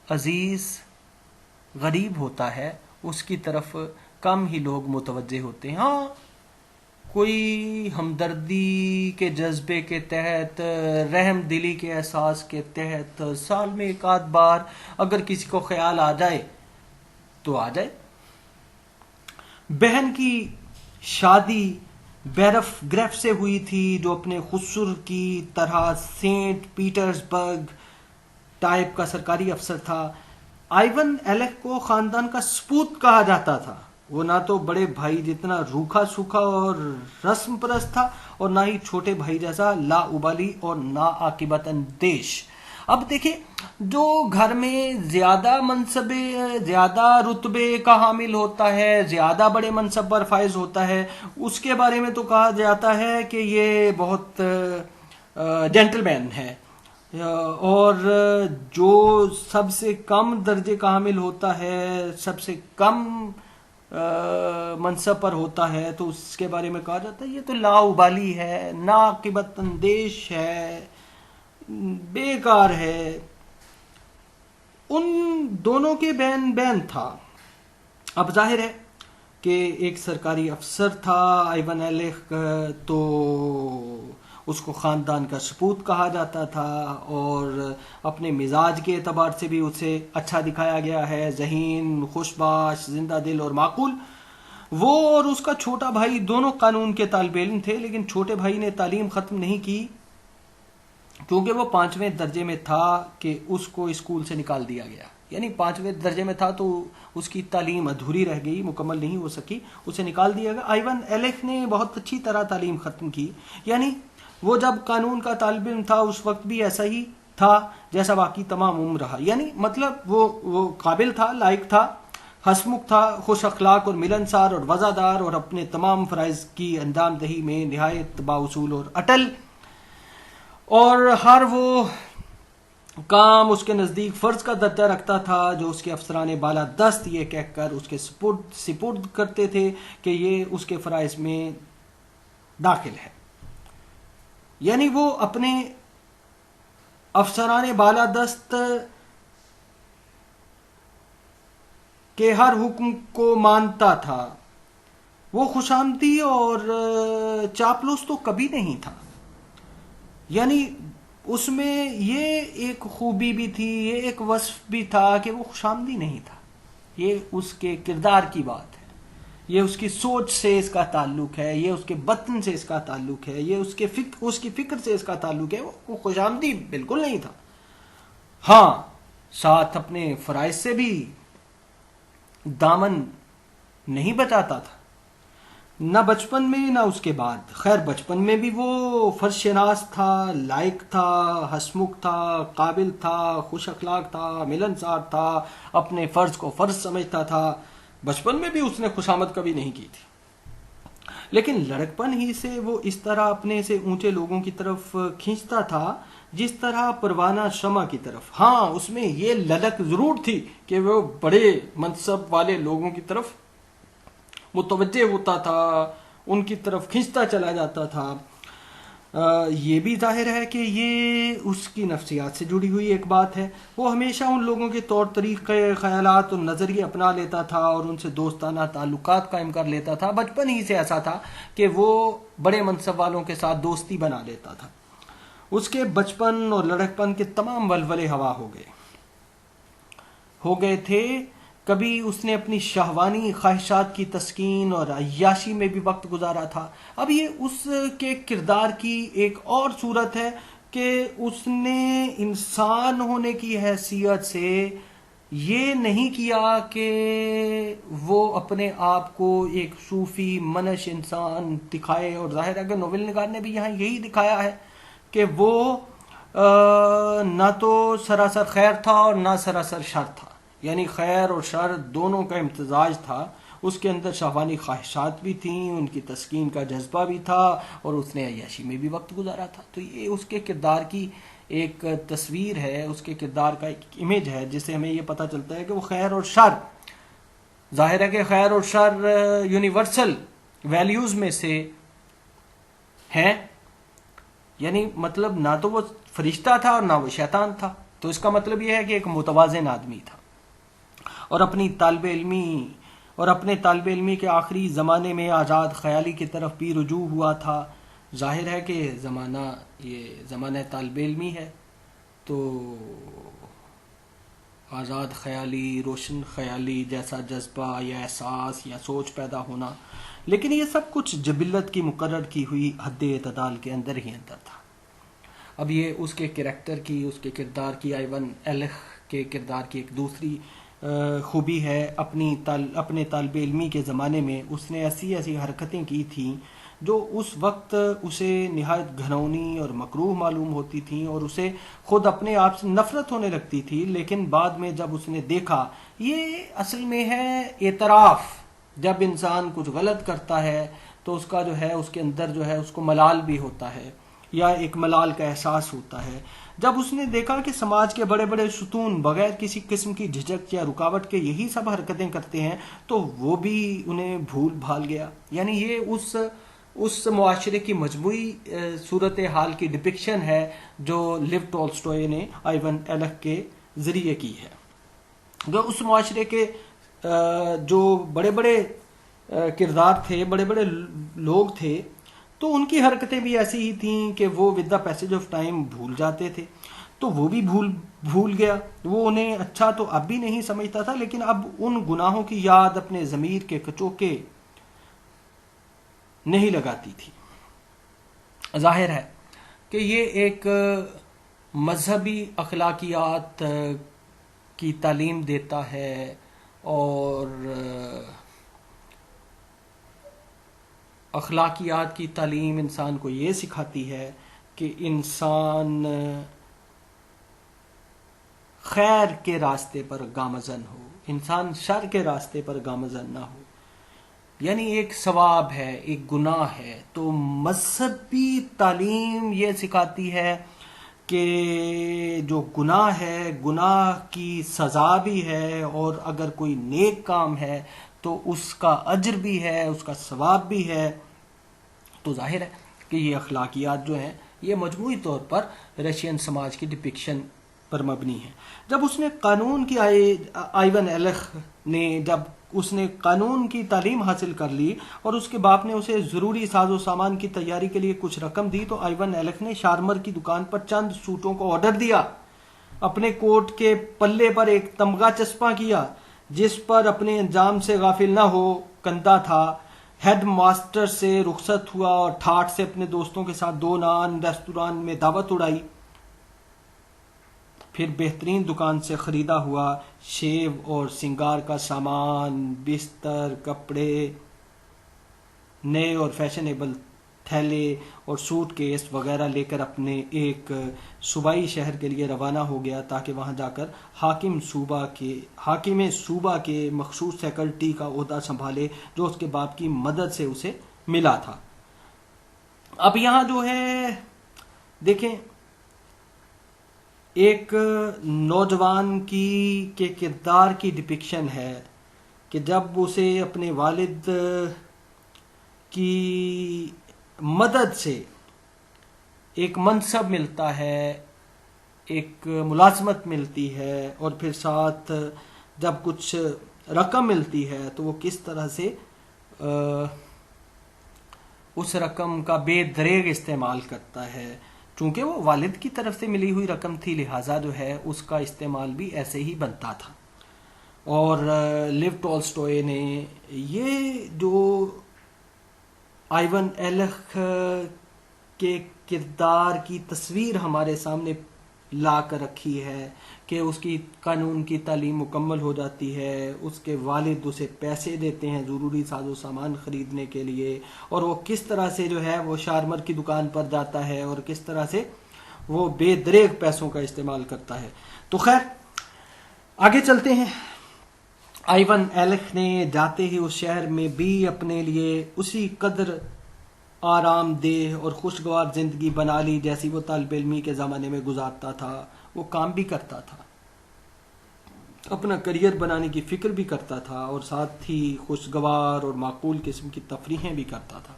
Speaker 1: عزیز غریب ہوتا ہے اس کی طرف کم ہی لوگ متوجہ ہوتے ہیں۔ ہاں، کوئی ہمدردی کے جذبے کے تحت، رحم دلی کے احساس کے تحت سال میں ایک آدھ بار اگر کسی کو خیال آ جائے تو آ جائے۔ بہن کی شادی گریف سے ہوئی تھی، جو اپنے خسر کی طرح سینٹ پیٹرز برگ ٹائپ کا سرکاری افسر تھا۔ آئیون ایلک کو خاندان کا سپوت کہا جاتا تھا۔ وہ نہ تو بڑے بھائی جتنا روکھا سوکھا اور رسم پرست تھا، اور نہ ہی چھوٹے بھائی جیسا لا ابالی اور نا عاقبت اندیش۔ اب دیکھیں، جو گھر میں زیادہ منصبے، زیادہ رتبے کا حامل ہوتا ہے، زیادہ بڑے منصب پر فائز ہوتا ہے، اس کے بارے میں تو کہا جاتا ہے کہ یہ بہت جینٹل مین ہے، اور جو سب سے کم درجے کا حامل ہوتا ہے، سب سے کم منصب پر ہوتا ہے، تو اس کے بارے میں کہا جاتا ہے یہ تو لا ابالی ہے، نا عاقبت اندیش ہے، بیکار ہے۔ ان دونوں کے بین تھا۔ اب ظاہر ہے کہ ایک سرکاری افسر تھا آئیون ایلک، تو اس کو خاندان کا سپوت کہا جاتا تھا، اور اپنے مزاج کے اعتبار سے بھی اسے اچھا دکھایا گیا ہے، ذہین، خوش باش، زندہ دل اور معقول۔ وہ اور اس کا چھوٹا بھائی دونوں قانون کے طالب علم تھے، لیکن چھوٹے بھائی نے تعلیم ختم نہیں کی کیونکہ وہ 5ویں درجے میں تھا کہ اس کو اسکول سے نکال دیا گیا۔ یعنی 5ویں درجے میں تھا تو اس کی تعلیم ادھوری رہ گئی، مکمل نہیں ہو سکی، اسے نکال دیا گیا۔ آئیون ایلک نے بہت اچھی طرح تعلیم ختم کی، یعنی وہ جب قانون کا طالب علم تھا اس وقت بھی ایسا ہی تھا جیسا باقی تمام عمر رہا، یعنی مطلب وہ قابل تھا، لائق تھا، ہسمکھ تھا، خوش اخلاق اور ملنسار اور وفادار، اور اپنے تمام فرائض کی انجام دہی میں نہایت بااصول اور اٹل، اور ہر وہ کام اس کے نزدیک فرض کا درجہ رکھتا تھا جو اس کے افسران بالا دست یہ کہہ کر اس کے سپرد کرتے تھے کہ یہ اس کے فرائض میں داخل ہے۔ یعنی وہ اپنے افسران بالا دست کے ہر حکم کو مانتا تھا۔ وہ خوشامدی اور چاپلوس تو کبھی نہیں تھا، یعنی اس میں یہ ایک خوبی بھی تھی، یہ ایک وصف بھی تھا کہ وہ خوشامدی نہیں تھا۔ یہ اس کے کردار کی بات ہے، یہ اس کی سوچ سے اس کا تعلق ہے، یہ اس کے باطن سے اس کا تعلق ہے، یہ اس کی فکر سے اس کا تعلق ہے۔ وہ خوشامدی بالکل نہیں تھا، ہاں ساتھ اپنے فرائض سے بھی دامن نہیں بچاتا تھا، نہ بچپن میں نہ اس کے بعد۔ خیر بچپن میں بھی وہ فرض شناس تھا، لائق تھا، ہسمکھ تھا، قابل تھا، خوش اخلاق تھا، ملنسار تھا، اپنے فرض کو فرض سمجھتا تھا۔ بچپن میں بھی اس نے خوشامد کبھی نہیں کی تھی، لیکن لڑکپن ہی سے وہ اس طرح اپنے سے اونچے لوگوں کی طرف کھینچتا تھا جس طرح پروانہ شمع کی طرف۔ ہاں اس میں یہ للک ضرور تھی کہ وہ بڑے منصب والے لوگوں کی طرف متوجہ ہوتا تھا، ان کی طرف کھنچتا چلا جاتا تھا۔ یہ بھی ظاہر ہے کہ یہ اس کی نفسیات سے جڑی ہوئی ایک بات ہے۔ وہ ہمیشہ ان لوگوں کے طور طریقے، خیالات اور نظریے اپنا لیتا تھا اور ان سے دوستانہ تعلقات قائم کر لیتا تھا۔ بچپن ہی سے ایسا تھا کہ وہ بڑے منصب والوں کے ساتھ دوستی بنا لیتا تھا۔ اس کے بچپن اور لڑکپن کے تمام ولولے ہوا ہو گئے تھے۔ کبھی اس نے اپنی شہوانی خواہشات کی تسکین اور عیاشی میں بھی وقت گزارا تھا۔ اب یہ اس کے کردار کی ایک اور صورت ہے کہ اس نے انسان ہونے کی حیثیت سے یہ نہیں کیا کہ وہ اپنے آپ کو ایک صوفی منش انسان دکھائے، اور ظاہر ہے کہ ناول نگار نے بھی یہاں یہی دکھایا ہے کہ وہ نہ تو سراسر خیر تھا اور نہ سراسر شر تھا، یعنی خیر اور شر دونوں کا امتزاج تھا۔ اس کے اندر شہوانی خواہشات بھی تھیں، ان کی تسکین کا جذبہ بھی تھا، اور اس نے عیاشی میں بھی وقت گزارا تھا۔ تو یہ اس کے کردار کی ایک تصویر ہے، اس کے کردار کا ایک امیج ہے، جس سے ہمیں یہ پتہ چلتا ہے کہ وہ خیر اور شر، ظاہر ہے کہ خیر اور شر یونیورسل ویلیوز میں سے ہیں، یعنی مطلب نہ تو وہ فرشتہ تھا اور نہ وہ شیطان تھا، تو اس کا مطلب یہ ہے کہ ایک متوازن آدمی تھا، اور اپنے طالب علمی کے آخری زمانے میں آزاد خیالی کی طرف بھی رجوع ہوا تھا۔ ظاہر ہے کہ یہ زمانہ طالب علمی ہے، تو آزاد خیالی، روشن خیالی جیسا جذبہ یا احساس یا سوچ پیدا ہونا، لیکن یہ سب کچھ جبلت کی مقرر کی ہوئی حد اعتدال کے اندر ہی اندر تھا۔ اب یہ اس کے کریکٹر کی، اس کے کردار کی، آئیون ایلخ کے کردار کی ایک دوسری خوبی ہے۔ اپنے طالب علمی کے زمانے میں اس نے ایسی حرکتیں کی تھیں جو اس وقت اسے نہایت گھنونی اور مکروہ معلوم ہوتی تھیں، اور اسے خود اپنے آپ سے نفرت ہونے لگتی تھی، لیکن بعد میں جب اس نے دیکھا، یہ اصل میں ہے اعتراف، جب انسان کچھ غلط کرتا ہے تو اس کا جو ہے، اس کے اندر جو ہے اس کو ملال بھی ہوتا ہے، یا ایک ملال کا احساس ہوتا ہے۔ جب اس نے دیکھا کہ سماج کے بڑے بڑے ستون بغیر کسی قسم کی جھجک یا رکاوٹ کے یہی سب حرکتیں کرتے ہیں، تو وہ بھی انہیں بھول بھال گیا۔ یعنی یہ اس معاشرے کی مجموعی صورتحال کی ڈپکشن ہے جو لیو ٹولسٹوئے نے آئیون ایلخ کے ذریعے کی ہے، جو اس معاشرے کے جو بڑے بڑے کردار تھے، بڑے بڑے لوگ تھے، تو ان کی حرکتیں بھی ایسی ہی تھیں کہ وہ with the passage of time بھول جاتے تھے، تو وہ بھی بھول گیا۔ وہ انہیں اچھا تو اب بھی نہیں سمجھتا تھا، لیکن اب ان گناہوں کی یاد اپنے ضمیر کے کچوکے نہیں لگاتی تھی۔ ظاہر ہے کہ یہ ایک مذہبی اخلاقیات کی تعلیم دیتا ہے، اور اخلاقیات کی تعلیم انسان کو یہ سکھاتی ہے کہ انسان خیر کے راستے پر گامزن ہو، انسان شر کے راستے پر گامزن نہ ہو، یعنی ایک ثواب ہے، ایک گناہ ہے، تو مذہبی تعلیم یہ سکھاتی ہے کہ جو گناہ ہے، گناہ کی سزا بھی ہے، اور اگر کوئی نیک کام ہے تو اس کا اجر بھی ہے، اس کا ثواب بھی ہے۔ تو ظاہر ہے کہ یہ اخلاقیات جو ہیں یہ مجموعی طور پر رشین سماج کی ڈپکشن پر مبنی ہے۔ جب اس نے قانون کی آئیون ایلخ نے جب اس نے قانون کی تعلیم حاصل کر لی اور اس کے باپ نے اسے ضروری ساز و سامان کی تیاری کے لیے کچھ رقم دی، تو آئیون ایلخ نے شارمر کی دکان پر چند سوٹوں کو آرڈر دیا، اپنے کوٹ کے پلے پر ایک تمغہ چسپاں کیا جس پر اپنے انجام سے غافل نہ ہو کندہ تھا، ہیڈ ماسٹر سے رخصت ہوا اور ٹھاٹ سے اپنے دوستوں کے ساتھ 2 نان ریستوران میں دعوت اڑائی، پھر بہترین دکان سے خریدا ہوا شیو اور سنگار کا سامان، بستر، کپڑے، نئے اور فیشنیبل تھیلے اور سوٹ کیس وغیرہ لے کر اپنے ایک صوبائی شہر کے لیے روانہ ہو گیا، تاکہ وہاں جا کر حاکم صوبہ کے مخصوص سیکرٹری کا عہدہ سنبھالے، جو اس کے باپ کی مدد سے اسے ملا تھا۔ اب یہاں جو ہے دیکھیں، ایک نوجوان کے کردار کی ڈپکشن ہے کہ جب اسے اپنے والد کی مدد سے ایک منصب ملتا ہے، ایک ملازمت ملتی ہے، اور پھر ساتھ جب کچھ رقم ملتی ہے، تو وہ کس طرح سے اس رقم کا بے دریغ استعمال کرتا ہے۔ چونکہ وہ والد کی طرف سے ملی ہوئی رقم تھی، لہٰذا جو ہے اس کا استعمال بھی ایسے ہی بنتا تھا۔ اور لیو ٹولسٹوئے نے یہ جو آئیون ایلخ کے کردار کی تصویر ہمارے سامنے لا کر رکھی ہے کہ اس کی قانون کی تعلیم مکمل ہو جاتی ہے، اس کے والد اسے پیسے دیتے ہیں ضروری ساز و سامان خریدنے کے لیے، اور وہ کس طرح سے جو ہے وہ شارمر کی دکان پر جاتا ہے اور کس طرح سے وہ بے دریغ پیسوں کا استعمال کرتا ہے۔ تو خیر آگے چلتے ہیں۔ آئیون ایلخ نے جاتے ہی اس شہر میں بھی اپنے لیے اسی قدر آرام دہ اور خوشگوار زندگی بنا لی جیسی وہ طالب علمی کے زمانے میں گزارتا تھا. وہ کام بھی کرتا تھا, اپنا کریئر بنانے کی فکر بھی کرتا تھا, اور ساتھ ہی خوشگوار اور معقول قسم کی تفریحیں بھی کرتا تھا.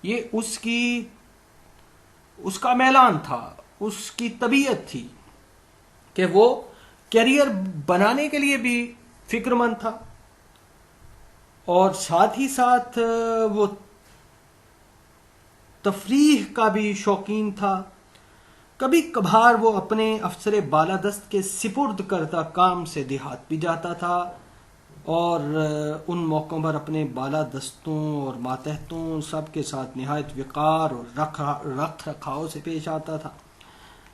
Speaker 1: یہ اس کا میلان تھا, اس کی طبیعت تھی کہ وہ کیریئر بنانے کے لیے بھی فکر مند تھا, اور ساتھ ہی ساتھ وہ تفریح کا بھی شوقین تھا. کبھی کبھار وہ اپنے افسر بالادست کے سپرد کردہ کام سے دیہات بھی جاتا تھا, اور ان موقعوں پر اپنے بالادستوں اور ماتحتوں سب کے ساتھ نہایت وقار اور رکھ رکھاؤ سے پیش آتا تھا.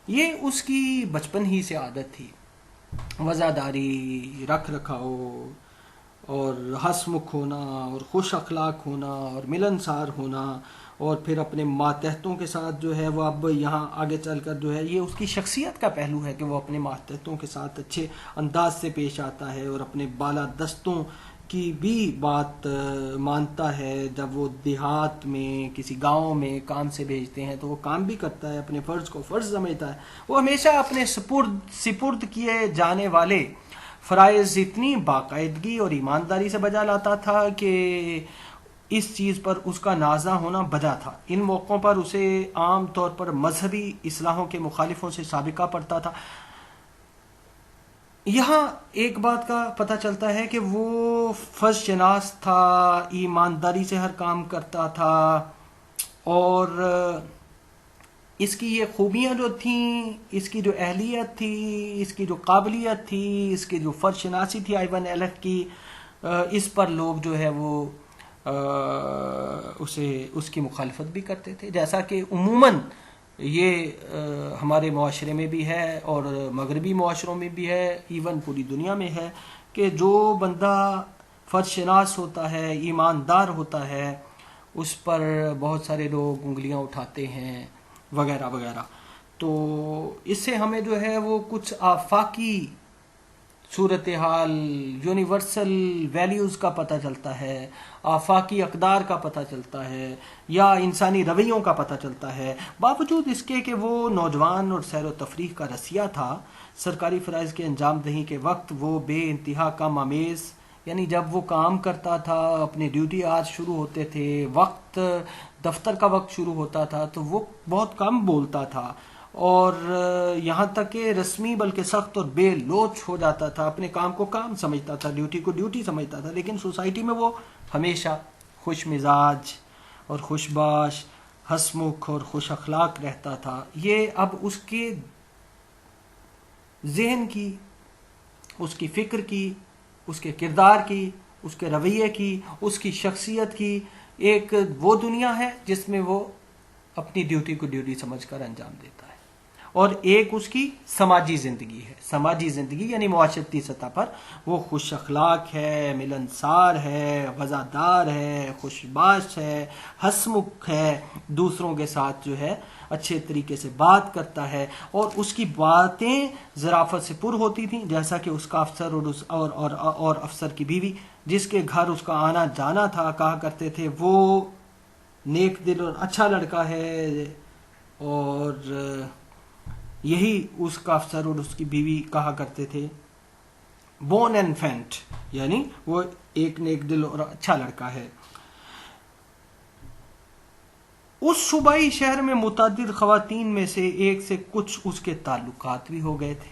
Speaker 1: یہ اس کی بچپن ہی سے عادت تھی, وزاداری, رکھ رکھاؤ اور ہنسمکھ ہونا اور خوش اخلاق ہونا اور ملنسار ہونا, اور پھر اپنے ماتحتوں کے ساتھ جو ہے وہ اب یہاں آگے چل کر جو ہے یہ اس کی شخصیت کا پہلو ہے کہ وہ اپنے ماتحتوں کے ساتھ اچھے انداز سے پیش آتا ہے, اور اپنے بالادستوں کی بھی بات مانتا ہے. جب وہ دیہات میں کسی گاؤں میں کام سے بھیجتے ہیں تو وہ کام بھی کرتا ہے, اپنے فرض کو فرض سمجھتا ہے. وہ ہمیشہ اپنے سپرد کیے جانے والے فرائض اتنی باقاعدگی اور ایمانداری سے بجا لاتا تھا کہ اس چیز پر اس کا نازہ ہونا بجا تھا. ان موقعوں پر اسے عام طور پر مذہبی اصلاحوں کے مخالفوں سے سابقہ پڑتا تھا. یہاں ایک بات کا پتہ چلتا ہے کہ وہ فرض شناس تھا, ایمانداری سے ہر کام کرتا تھا, اور اس کی یہ خوبیاں جو تھیں, اس کی جو اہلیت تھی, اس کی جو قابلیت تھی, اس کی جو فرض شناسی تھی ایون الف کی, اس پر لوگ جو ہے وہ اس کی مخالفت بھی کرتے تھے. جیسا کہ عموماً یہ ہمارے معاشرے میں بھی ہے اور مغربی معاشروں میں بھی ہے, ایون پوری دنیا میں ہے, کہ جو بندہ فرض شناس ہوتا ہے, ایماندار ہوتا ہے, اس پر بہت سارے لوگ انگلیاں اٹھاتے ہیں وغیرہ وغیرہ. تو اس سے ہمیں جو ہے وہ کچھ آفاقی صورتحال, یونیورسل ویلیوز کا پتہ چلتا ہے, آفاقی اقدار کا پتہ چلتا ہے, یا انسانی رویوں کا پتہ چلتا ہے. باوجود اس کے کہ وہ نوجوان اور سیر و تفریح کا رسیہ تھا, سرکاری فرائض کے انجام دہی کے وقت وہ بے انتہا کم آمیز, یعنی جب وہ کام کرتا تھا, اپنی ڈیوٹی آج شروع ہوتے تھے, وقت دفتر کا وقت شروع ہوتا تھا, تو وہ بہت کم بولتا تھا, اور یہاں تک کہ رسمی بلکہ سخت اور بے لوچ ہو جاتا تھا. اپنے کام کو کام سمجھتا تھا, ڈیوٹی کو ڈیوٹی سمجھتا تھا, لیکن سوسائٹی میں وہ ہمیشہ خوش مزاج اور خوش باش, ہنسمکھ اور خوش اخلاق رہتا تھا. یہ اب اس کے ذہن کی, اس کی فکر کی, اس کے کردار کی, اس کے رویے کی, اس کی شخصیت کی ایک وہ دنیا ہے جس میں وہ اپنی ڈیوٹی کو ڈیوٹی سمجھ کر انجام دیتا ہے, اور ایک اس کی سماجی زندگی ہے. سماجی زندگی یعنی معاشرتی سطح پر وہ خوش اخلاق ہے, ملنسار ہے, وفادار ہے, خوش باش ہے, ہنسمکھ ہے, دوسروں کے ساتھ جو ہے اچھے طریقے سے بات کرتا ہے, اور اس کی باتیں ظرافت سے پر ہوتی تھیں. جیسا کہ اس کا افسر اور افسر کی بیوی جس کے گھر اس کا آنا جانا تھا کہا کرتے تھے وہ نیک دل اور اچھا لڑکا ہے, اور یہی اس کا افسر اور اس کی بیوی کہا کرتے تھے بون اینڈ فینٹ, یعنی وہ ایک نیک دل اور اچھا لڑکا ہے. اس صوبائی شہر میں متعدد خواتین میں سے ایک سے کچھ اس کے تعلقات بھی ہو گئے تھے.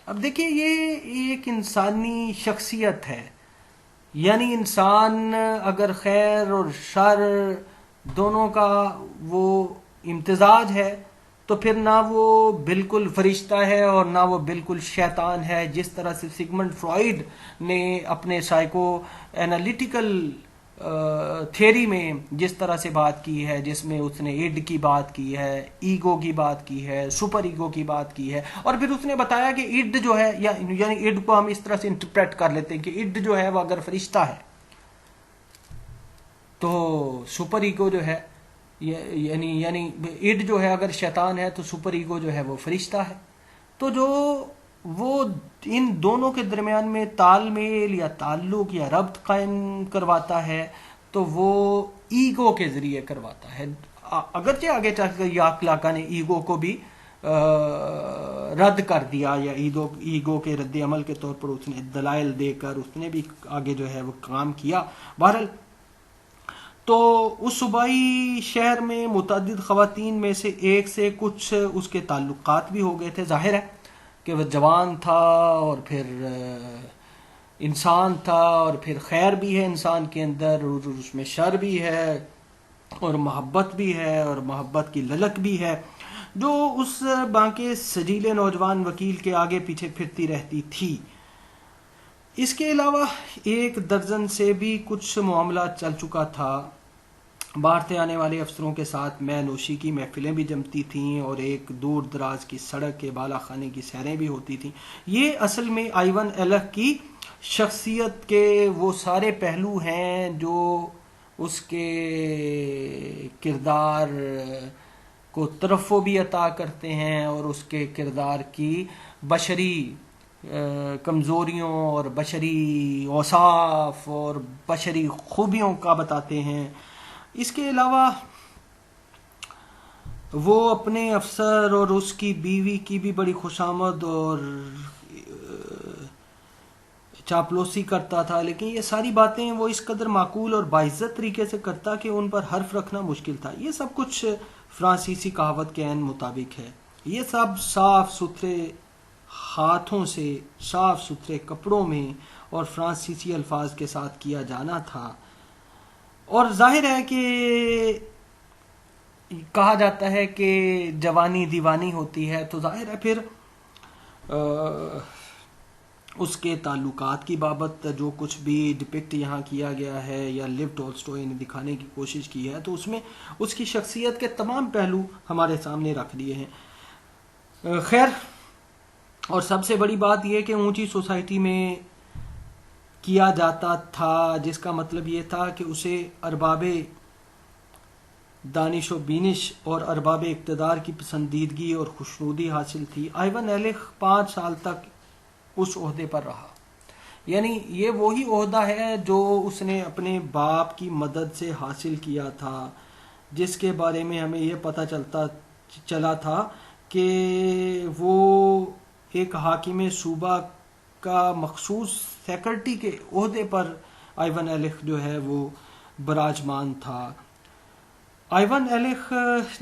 Speaker 1: اب دیکھیے یہ ایک انسانی شخصیت ہے, یعنی انسان اگر خیر اور شر دونوں کا وہ امتزاج ہے تو پھر نہ وہ بالکل فرشتہ ہے اور نہ وہ بالکل شیطان ہے. جس طرح سے سگمنڈ فرائیڈ نے اپنے سائیکو اینالیٹیکل تھیوری میں جس طرح سے بات کی ہے, جس میں اس نے ایڈ کی بات کی ہے, ایگو کی بات کی ہے, سپر ایگو کی بات کی ہے, اور پھر اس نے بتایا کہ ایڈ جو ہے یعنی ایڈ کو ہم اس طرح سے انٹرپریٹ کر لیتے ہیں کہ ایڈ جو ہے وہ اگر فرشتہ ہے تو سپر ایگو جو ہے یعنی ایڈ جو ہے اگر شیطان ہے تو سپر ایگو جو ہے وہ فرشتہ ہے. تو جو وہ ان دونوں کے درمیان میں تال میل یا تعلق یا ربط قائم کرواتا ہے تو وہ ایگو کے ذریعے کرواتا ہے. اگرچہ آگے چل کر یاکلاکا نے ایگو کو بھی رد کر دیا، یا ایگو کے رد عمل کے طور پر اس نے دلائل دے کر اس نے بھی آگے جو ہے وہ کام کیا. بہرحال تو اس صوبائی شہر میں متعدد خواتین میں سے ایک سے کچھ اس کے تعلقات بھی ہو گئے تھے. ظاہر ہے کہ وہ جوان تھا اور پھر انسان تھا، اور پھر خیر بھی ہے انسان کے اندر اور اس میں شر بھی ہے اور محبت بھی ہے اور محبت کی للک بھی ہے، جو اس بانکے سجیلے نوجوان وکیل کے آگے پیچھے پھرتی رہتی تھی. اس کے علاوہ 1 درجن سے بھی کچھ معاملات چل چکا تھا. باہر سے آنے والے افسروں کے ساتھ مے نوشی کی محفلیں بھی جمتی تھیں اور ایک دور دراز کی سڑک کے بالا خانے کی سیریں بھی ہوتی تھیں. یہ اصل میں آئیون ایلک کی شخصیت کے وہ سارے پہلو ہیں جو اس کے کردار کو ترفع بھی عطا کرتے ہیں اور اس کے کردار کی بشری کمزوریوں اور بشری اوصاف اور بشری خوبیوں کا بتاتے ہیں. اس کے علاوہ وہ اپنے افسر اور اس کی بیوی کی بھی بڑی خوشامد اور چاپلوسی کرتا تھا، لیکن یہ ساری باتیں وہ اس قدر معقول اور باعزت طریقے سے کرتا کہ ان پر حرف رکھنا مشکل تھا. یہ سب کچھ فرانسیسی کہاوت کے عین مطابق ہے. یہ سب صاف ستھرے ہاتھوں سے صاف ستھرے کپڑوں میں اور فرانسیسی الفاظ کے ساتھ کیا جانا تھا. اور ظاہر ہے کہ کہا جاتا ہے کہ جوانی دیوانی ہوتی ہے، تو ظاہر ہے پھر اس کے تعلقات کی بابت جو کچھ بھی ڈپکٹ یہاں کیا گیا ہے یا لیو ٹولسٹوئے نے دکھانے کی کوشش کی ہے، تو اس میں اس کی شخصیت کے تمام پہلو ہمارے سامنے رکھ دیے ہیں. خیر، اور سب سے بڑی بات یہ کہ اونچی سوسائٹی میں کیا جاتا تھا، جس کا مطلب یہ تھا کہ اسے ارباب دانش و بینش اور ارباب اقتدار کی پسندیدگی اور خوشنودی حاصل تھی. آئیون ایلک 5 سال تک اس عہدے پر رہا. یعنی یہ وہی عہدہ ہے جو اس نے اپنے باپ کی مدد سے حاصل کیا تھا، جس کے بارے میں ہمیں یہ پتہ چلا تھا کہ وہ ایک حاکم صوبہ کا مخصوص سیکرٹری کے عہدے پر آئیون ایلک جو ہے وہ براجمان تھا. آئیون ایلک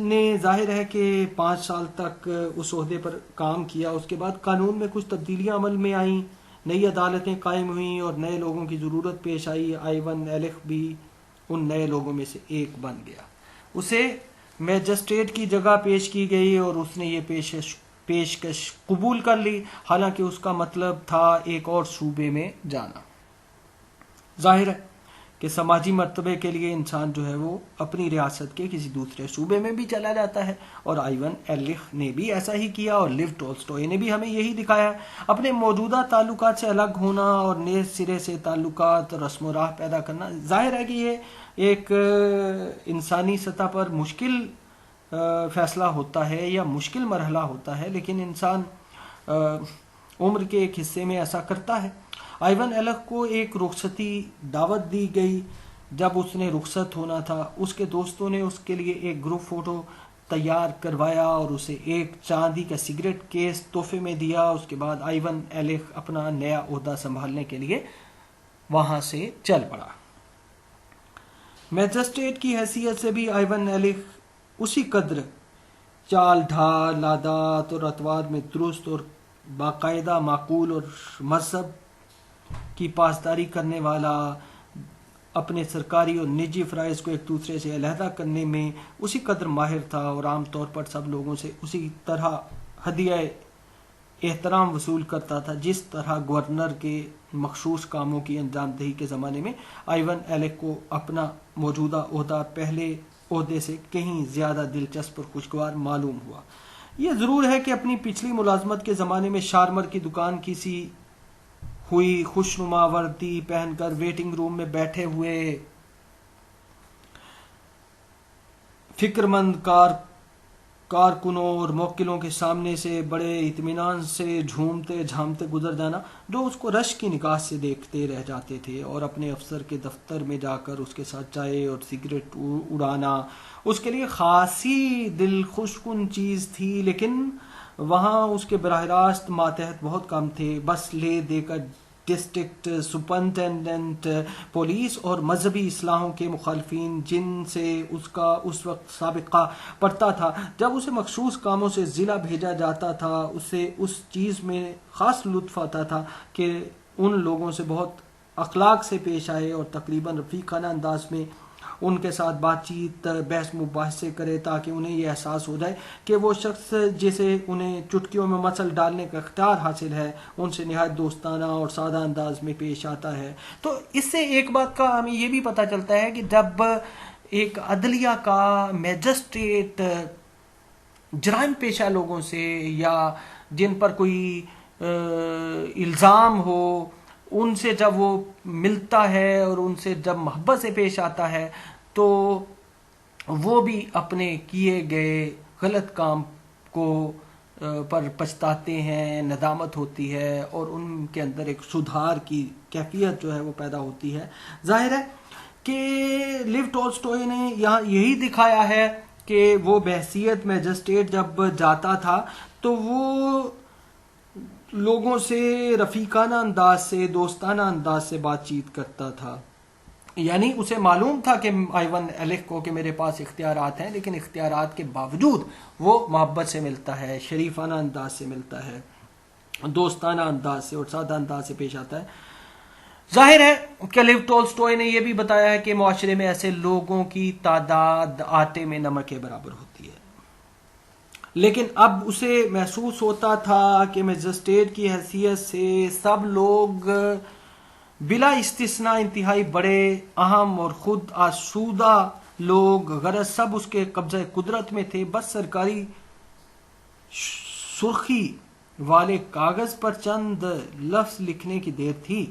Speaker 1: نے ظاہر ہے کہ 5 سال تک اس عہدے پر کام کیا. اس کے بعد قانون میں کچھ تبدیلیاں عمل میں آئیں، نئی عدالتیں قائم ہوئیں اور نئے لوگوں کی ضرورت پیش آئی. آئیون ایلک بھی ان نئے لوگوں میں سے ایک بن گیا. اسے میجسٹریٹ کی جگہ پیش کی گئی اور اس نے یہ پیشکش قبول کر لی، حالانکہ اس کا مطلب تھا ایک اور صوبے میں جانا. ظاہر ہے کہ سماجی مرتبے کے لیے انسان جو ہے وہ اپنی ریاست کے کسی دوسرے صوبے میں بھی چلا جاتا ہے، اور آئیون ایلک نے بھی ایسا ہی کیا اور لیو ٹولسٹوئے نے بھی ہمیں یہی دکھایا. اپنے موجودہ تعلقات سے الگ ہونا اور نئے سرے سے تعلقات اور رسم و راہ پیدا کرنا، ظاہر ہے کہ یہ ایک انسانی سطح پر مشکل فیصلہ ہوتا ہے یا مشکل مرحلہ ہوتا ہے، لیکن انسان عمر کے ایک حصے میں ایسا کرتا ہے. آئیون ایلک کو ایک رخصتی دعوت دی گئی. جب اس نے رخصت ہونا تھا، اس کے دوستوں نے اس کے لیے ایک گروپ فوٹو تیار کروایا اور اسے ایک چاندی کا سگریٹ کیس تحفے میں دیا. اس کے بعد آئیون ایلک اپنا نیا عہدہ سنبھالنے کے لیے وہاں سے چل پڑا. میجسٹریٹ کی حیثیت سے بھی آئیون ایلک اسی قدر چال ڈھال، عادات اور اطوار میں درست اور باقاعدہ معقول اور مذہب کی پاسداری کرنے والا، اپنے سرکاری اور نجی فرائض کو ایک دوسرے سے علیحدہ کرنے میں اسی قدر ماہر تھا اور عام طور پر سب لوگوں سے اسی طرح ہدیہ احترام وصول کرتا تھا جس طرح گورنر کے مخصوص کاموں کی انجام دہی کے زمانے میں آئیون ایلک کو اپنا موجودہ عہدہ پہلے عہدے سے کہیں زیادہ دلچسپ اور خوشگوار معلوم ہوا. یہ ضرور ہے کہ اپنی پچھلی ملازمت کے زمانے میں شارمر کی دکان کسی ہوئی خوشنما وردی پہن کر ویٹنگ روم میں بیٹھے ہوئے فکر مند کارکنوں اور موکلوں کے سامنے سے بڑے اطمینان سے جھومتے جھامتے گزر جانا، جو اس کو رش کی نگاہ سے دیکھتے رہ جاتے تھے، اور اپنے افسر کے دفتر میں جا کر اس کے ساتھ چائے اور سگریٹ اڑانا اس کے لیے خاصی دل خوش کن چیز تھی. لیکن وہاں اس کے براہ راست ماتحت بہت کم تھے، بس لے دے کر ڈسٹرکٹ سپرنٹینڈنٹ پولیس اور مذہبی اصلاحوں کے مخالفین، جن سے اس کا اس وقت سابقہ پڑتا تھا. جب اسے مخصوص کاموں سے ضلع بھیجا جاتا تھا، اسے اس چیز میں خاص لطف آتا تھا کہ ان لوگوں سے بہت اخلاق سے پیش آئے اور تقریباً رفیقانہ انداز میں ان کے ساتھ بات چیت بحث مباحثے کرے، تاکہ انہیں یہ احساس ہو جائے کہ وہ شخص جسے انہیں چٹکیوں میں مسل ڈالنے کا اختیار حاصل ہے ان سے نہایت دوستانہ اور سادہ انداز میں پیش آتا ہے. تو اس سے ایک بات کا ہمیں یہ بھی پتہ چلتا ہے کہ جب ایک عدلیہ کا میجسٹریٹ جرائم پیشہ لوگوں سے یا جن پر کوئی الزام ہو ان سے جب وہ ملتا ہے اور ان سے جب محبت سے پیش آتا ہے، تو وہ بھی اپنے کیے گئے غلط کام کو پر پچھتاتے ہیں، ندامت ہوتی ہے اور ان کے اندر ایک سدھار کی کیفیت جو ہے وہ پیدا ہوتی ہے. ظاہر ہے کہ لیو ٹولسٹوئے نے یہاں یہی دکھایا ہے کہ وہ بحیثیت میجسٹریٹ جب جاتا تھا تو وہ لوگوں سے رفیقانہ انداز سے، دوستانہ انداز سے بات چیت کرتا تھا. یعنی اسے معلوم تھا کہ آئیون ایلک کو کہ میرے پاس اختیارات ہیں، لیکن اختیارات کے باوجود وہ محبت سے ملتا ہے، شریفانہ انداز سے ملتا ہے، دوستانہ انداز سے اور سادہ انداز سے پیش آتا ہے. ظاہر ہے کہ لیو ٹولسٹوئے نے یہ بھی بتایا ہے کہ معاشرے میں ایسے لوگوں کی تعداد آٹے میں نمک کے برابر ہوتی ہے. لیکن اب اسے محسوس ہوتا تھا کہ میجسٹریٹ کی حیثیت سے سب لوگ بلا استثناء انتہائی بڑے، اہم اور خود آسودہ لوگ، غرض سب اس کے قبضہ قدرت میں تھے. بس سرکاری سرخی والے کاغذ پر چند لفظ لکھنے کی دیر تھی،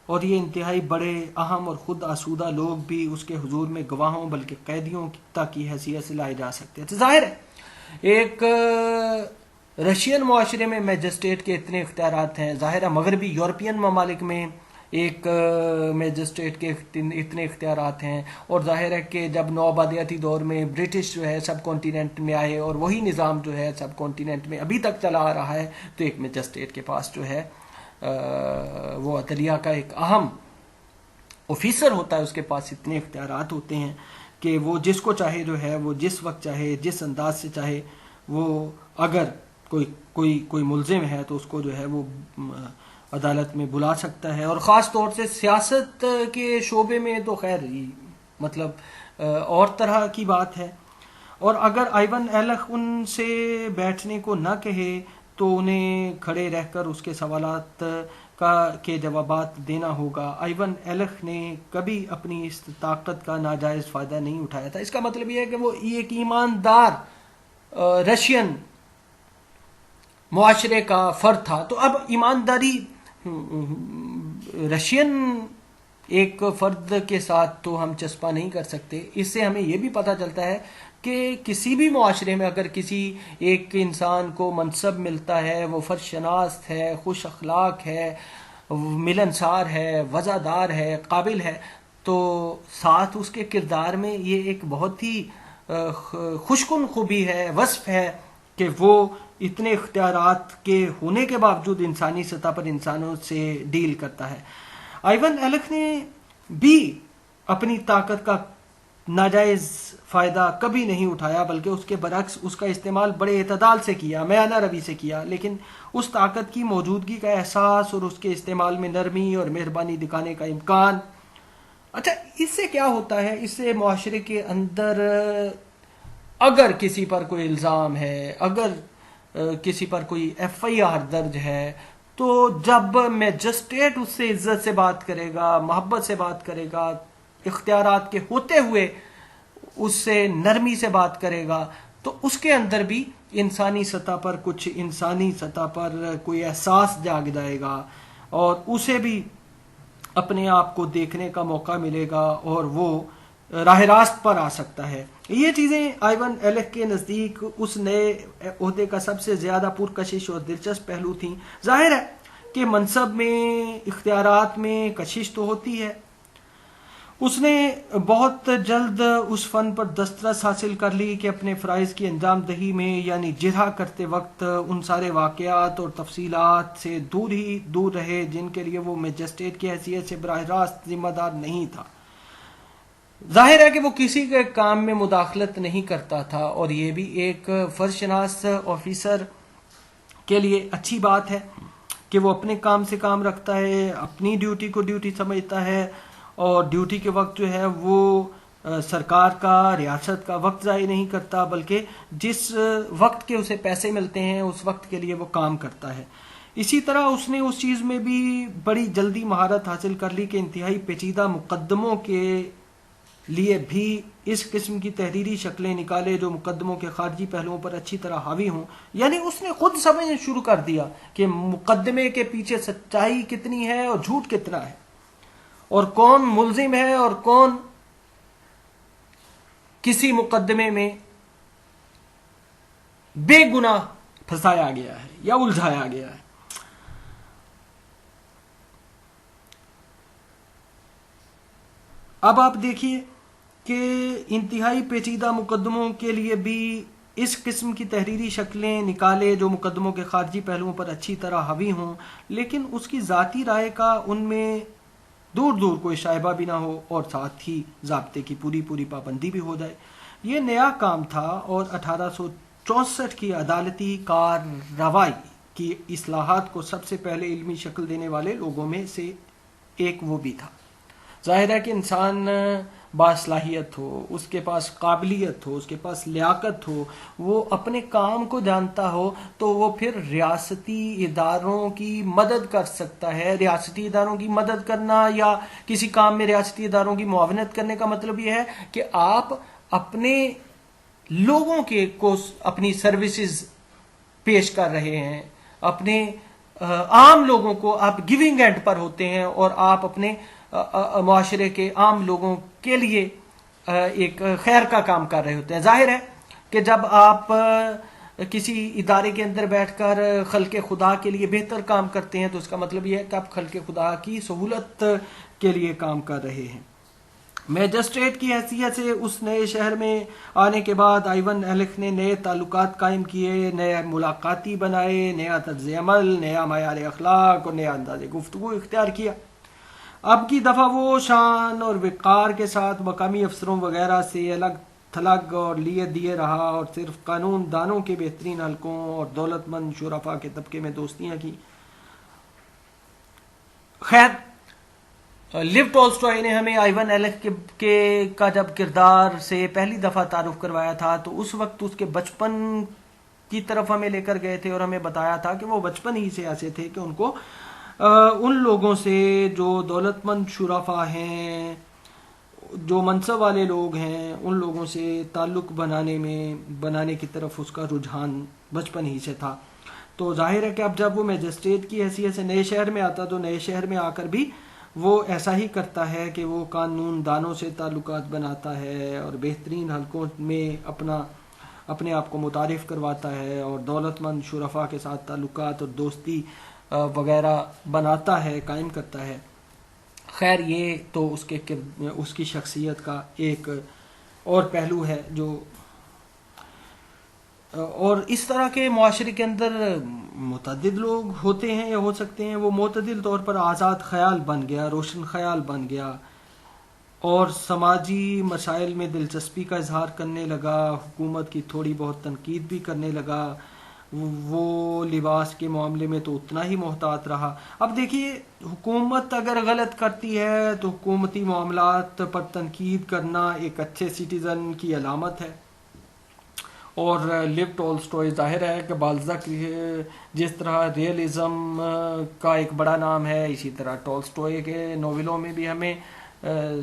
Speaker 1: اور یہ انتہائی بڑے، اہم اور خود آسودہ لوگ بھی اس کے حضور میں گواہوں بلکہ قیدیوں تک کی حیثیت سے لائے جا سکتے تھے. ظاہر ہے ایک رشین معاشرے میں میجسٹریٹ کے اتنے اختیارات ہیں. ظاہر ہے مغربی یورپین ممالک میں ایک میجسٹریٹ کے اتنے اختیارات ہیں، اور ظاہر ہے کہ جب نوآبادیاتی دور میں برٹش جو ہے سب کانٹیننٹ میں آئے اور وہی نظام جو ہے سب کانٹیننٹ میں ابھی تک چلا آ رہا ہے، تو ایک میجسٹریٹ کے پاس جو ہے وہ عدلیہ کا ایک اہم آفیسر ہوتا ہے، اس کے پاس اتنے اختیارات ہوتے ہیں کہ وہ جس کو چاہے جو ہے وہ جس وقت چاہے، جس انداز سے چاہے، وہ اگر کوئی ملزم ہے تو اس کو جو ہے وہ عدالت میں بلا سکتا ہے. اور خاص طور سے سیاست کے شعبے میں تو خیر مطلب اور طرح کی بات ہے. اور اگر آئیون ایلک ان سے بیٹھنے کو نہ کہے تو انہیں کھڑے رہ کر اس کے سوالات کے جوابات دینا ہوگا. آئیون ایلک نے کبھی اپنی اس طاقت کا ناجائز فائدہ نہیں اٹھایا تھا. اس کا مطلب یہ ہے کہ وہ ایک ایماندار رشین معاشرے کا فرد تھا. تو اب ایمانداری رشین ایک فرد کے ساتھ تو ہم چسپاں نہیں کر سکتے. اس سے ہمیں یہ بھی پتہ چلتا ہے کہ کسی بھی معاشرے میں اگر کسی ایک انسان کو منصب ملتا ہے، وہ فرد شناس ہے، خوش اخلاق ہے، ملنسار ہے، وفادار ہے، قابل ہے، تو ساتھ اس کے کردار میں یہ ایک بہت ہی خوشکن خوبی ہے، وصف ہے کہ وہ اتنے اختیارات کے ہونے کے باوجود انسانی سطح پر انسانوں سے ڈیل کرتا ہے. آئیون ایلک نے بھی اپنی طاقت کا ناجائز فائدہ کبھی نہیں اٹھایا، بلکہ اس کے برعکس اس کا استعمال بڑے اعتدال سے کیا، میانہ روی سے کیا. لیکن اس طاقت کی موجودگی کا احساس اور اس کے استعمال میں نرمی اور مہربانی دکھانے کا امکان. اچھا، اس سے کیا ہوتا ہے؟ اس سے معاشرے کے اندر اگر کسی پر کوئی الزام ہے، اگر کسی پر کوئی ایف آئی آر درج ہے، تو جب میجسٹریٹ اس سے عزت سے بات کرے گا، محبت سے بات کرے گا، اختیارات کے ہوتے ہوئے اس سے نرمی سے بات کرے گا، تو اس کے اندر بھی انسانی سطح پر کوئی احساس جاگ جائے گا، اور اسے بھی اپنے آپ کو دیکھنے کا موقع ملے گا اور وہ راہ راست پر آ سکتا ہے.
Speaker 2: یہ چیزیں آئیون ایلک کے نزدیک اس نئے عہدے کا سب سے زیادہ پرکشش اور دلچسپ پہلو تھیں. ظاہر ہے کہ منصب میں اختیارات میں کشش تو ہوتی ہے. اس نے بہت جلد اس فن پر دسترس حاصل کر لی کہ اپنے فرائض کی انجام دہی میں یعنی جرح کرتے وقت ان سارے واقعات اور تفصیلات سے دور ہی دور رہے جن کے لیے وہ میجسٹریٹ کی حیثیت سے براہ راست ذمہ دار نہیں تھا. ظاہر ہے کہ وہ کسی کے کام میں مداخلت نہیں کرتا تھا، اور یہ بھی ایک فرض شناس آفیسر کے لیے اچھی بات ہے کہ وہ اپنے کام سے کام رکھتا ہے، اپنی ڈیوٹی کو ڈیوٹی سمجھتا ہے، اور ڈیوٹی کے وقت جو ہے وہ سرکار کا، ریاست کا وقت ضائع نہیں کرتا، بلکہ جس وقت کے اسے پیسے ملتے ہیں اس وقت کے لیے وہ کام کرتا ہے. اسی طرح اس نے اس چیز میں بھی بڑی جلدی مہارت حاصل کر لی کہ انتہائی پیچیدہ مقدموں کے لیے بھی اس قسم کی تحریری شکلیں نکالے جو مقدموں کے خارجی پہلوؤں پر اچھی طرح حاوی ہوں. یعنی اس نے خود سمجھنا شروع کر دیا کہ مقدمے کے پیچھے سچائی کتنی ہے اور جھوٹ کتنا ہے، اور کون ملزم ہے اور کون کسی مقدمے میں بے گناہ پھنسایا گیا ہے یا الجھایا گیا ہے. اب آپ دیکھیے کہ انتہائی پیچیدہ مقدموں کے لیے بھی اس قسم کی تحریری شکلیں نکالے جو مقدموں کے خارجی پہلوؤں پر اچھی طرح حاوی ہوں، لیکن اس کی ذاتی رائے کا ان میں دور دور کوئی شائبہ بھی نہ ہو، اور ساتھ ہی ضابطے کی پوری پابندی بھی ہو جائے. یہ نیا کام تھا، اور 1864 کی عدالتی کارروائی کی اصلاحات کو سب سے پہلے علمی شکل دینے والے لوگوں میں سے ایک وہ بھی تھا. ظاہر ہے کہ انسان باصلاحیت ہو، اس کے پاس قابلیت ہو، اس کے پاس لیاقت ہو، وہ اپنے کام کو جانتا ہو، تو وہ پھر ریاستی اداروں کی مدد کر سکتا ہے. ریاستی اداروں کی مدد کرنا یا کسی کام میں ریاستی اداروں کی معاونت کرنے کا مطلب یہ ہے کہ آپ اپنے لوگوں کے کو اپنی سروسز پیش کر رہے ہیں، اپنے عام لوگوں کو آپ گیونگ اینڈ پر ہوتے ہیں، اور آپ اپنے معاشرے کے عام لوگوں کے لیے ایک خیر کا کام کر رہے ہوتے ہیں. ظاہر ہے کہ جب آپ کسی ادارے کے اندر بیٹھ کر خلق خدا کے لیے بہتر کام کرتے ہیں تو اس کا مطلب یہ ہے کہ آپ خلق خدا کی سہولت کے لیے کام کر رہے ہیں. میجسٹریٹ کی حیثیت سے اس نئے شہر میں آنے کے بعد آئیون ایلک نے نئے تعلقات قائم کیے، نئے ملاقاتی بنائے، نیا طرز عمل، نیا معیار اخلاق اور نیا انداز گفتگو اختیار کیا. اب کی دفعہ وہ شان اور وقار کے ساتھ مقامی افسروں وغیرہ سے الگ تھلگ اور لیے دیے رہا، اور صرف قانون دانوں کے بہترین حلقوں اور دولت مند شرفاء کے طبقے میں دوستیاں کی. خیر، لیو ٹولسٹوئے نے ہمیں آئیون ایلک کا جب کردار سے پہلی دفعہ تعارف کروایا تھا تو اس وقت اس کے بچپن کی طرف ہمیں لے کر گئے تھے، اور ہمیں بتایا تھا کہ وہ بچپن ہی سے ایسے تھے کہ ان کو ان لوگوں سے جو دولت مند شرفاء ہیں، جو منصب والے لوگ ہیں، ان لوگوں سے تعلق بنانے کی طرف اس کا رجحان بچپن ہی سے تھا. تو ظاہر ہے کہ اب جب وہ میجسٹریٹ کی حیثیت سے نئے شہر میں آتا تو نئے شہر میں آ کر بھی وہ ایسا ہی کرتا ہے کہ وہ قانون دانوں سے تعلقات بناتا ہے اور بہترین حلقوں میں اپنے آپ کو متعارف کرواتا ہے، اور دولت مند شرفاء کے ساتھ تعلقات اور دوستی وغیرہ بناتا ہے، قائم کرتا ہے. خیر، یہ تو اس کی شخصیت کا ایک اور پہلو ہے جو، اور اس طرح کے معاشرے کے اندر متعدد لوگ ہوتے ہیں یا ہو سکتے ہیں. وہ معتدل طور پر آزاد خیال بن گیا، روشن خیال بن گیا، اور سماجی مسائل میں دلچسپی کا اظہار کرنے لگا، حکومت کی تھوڑی بہت تنقید بھی کرنے لگا. وہ لباس کے معاملے میں تو اتنا ہی محتاط رہا. اب دیکھیے، حکومت اگر غلط کرتی ہے تو حکومتی معاملات پر تنقید کرنا ایک اچھے سٹیزن کی علامت ہے. اور لیو ٹولسٹوئے ظاہر ہے کہ بالزاک جس طرح ریئلزم کا ایک بڑا نام ہے، اسی طرح ٹولسٹوئے کے ناولوں میں بھی ہمیں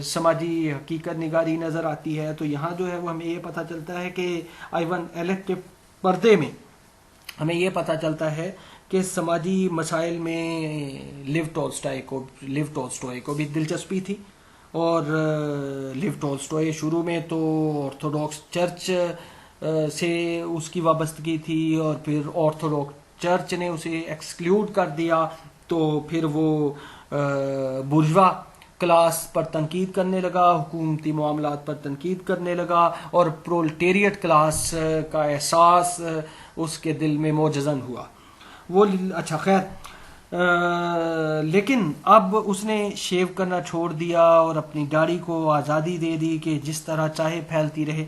Speaker 2: سماجی حقیقت نگاری نظر آتی ہے. تو یہاں جو ہے وہ ہمیں یہ پتہ چلتا ہے کہ آئیون ایلک کے پردے میں ہمیں یہ پتہ چلتا ہے کہ سماجی مسائل میں لیو ٹولسٹوئے کو بھی دلچسپی تھی، اور لیو ٹولسٹوئے شروع میں تو آرتھوڈاکس چرچ سے اس کی وابستگی تھی، اور پھر آرتھوڈاکس چرچ نے اسے ایکسکلیوڈ کر دیا، تو پھر وہ بورژوا کلاس پر تنقید کرنے لگا، حکومتی معاملات پر تنقید کرنے لگا، اور پرولٹیریٹ کلاس کا احساس اس کے دل میں موجزن ہوا وہ اچھا خیر لیکن اب اس نے شیو کرنا چھوڑ دیا اور اپنی داڑھی کو آزادی دے دی کہ جس طرح چاہے پھیلتی رہے۔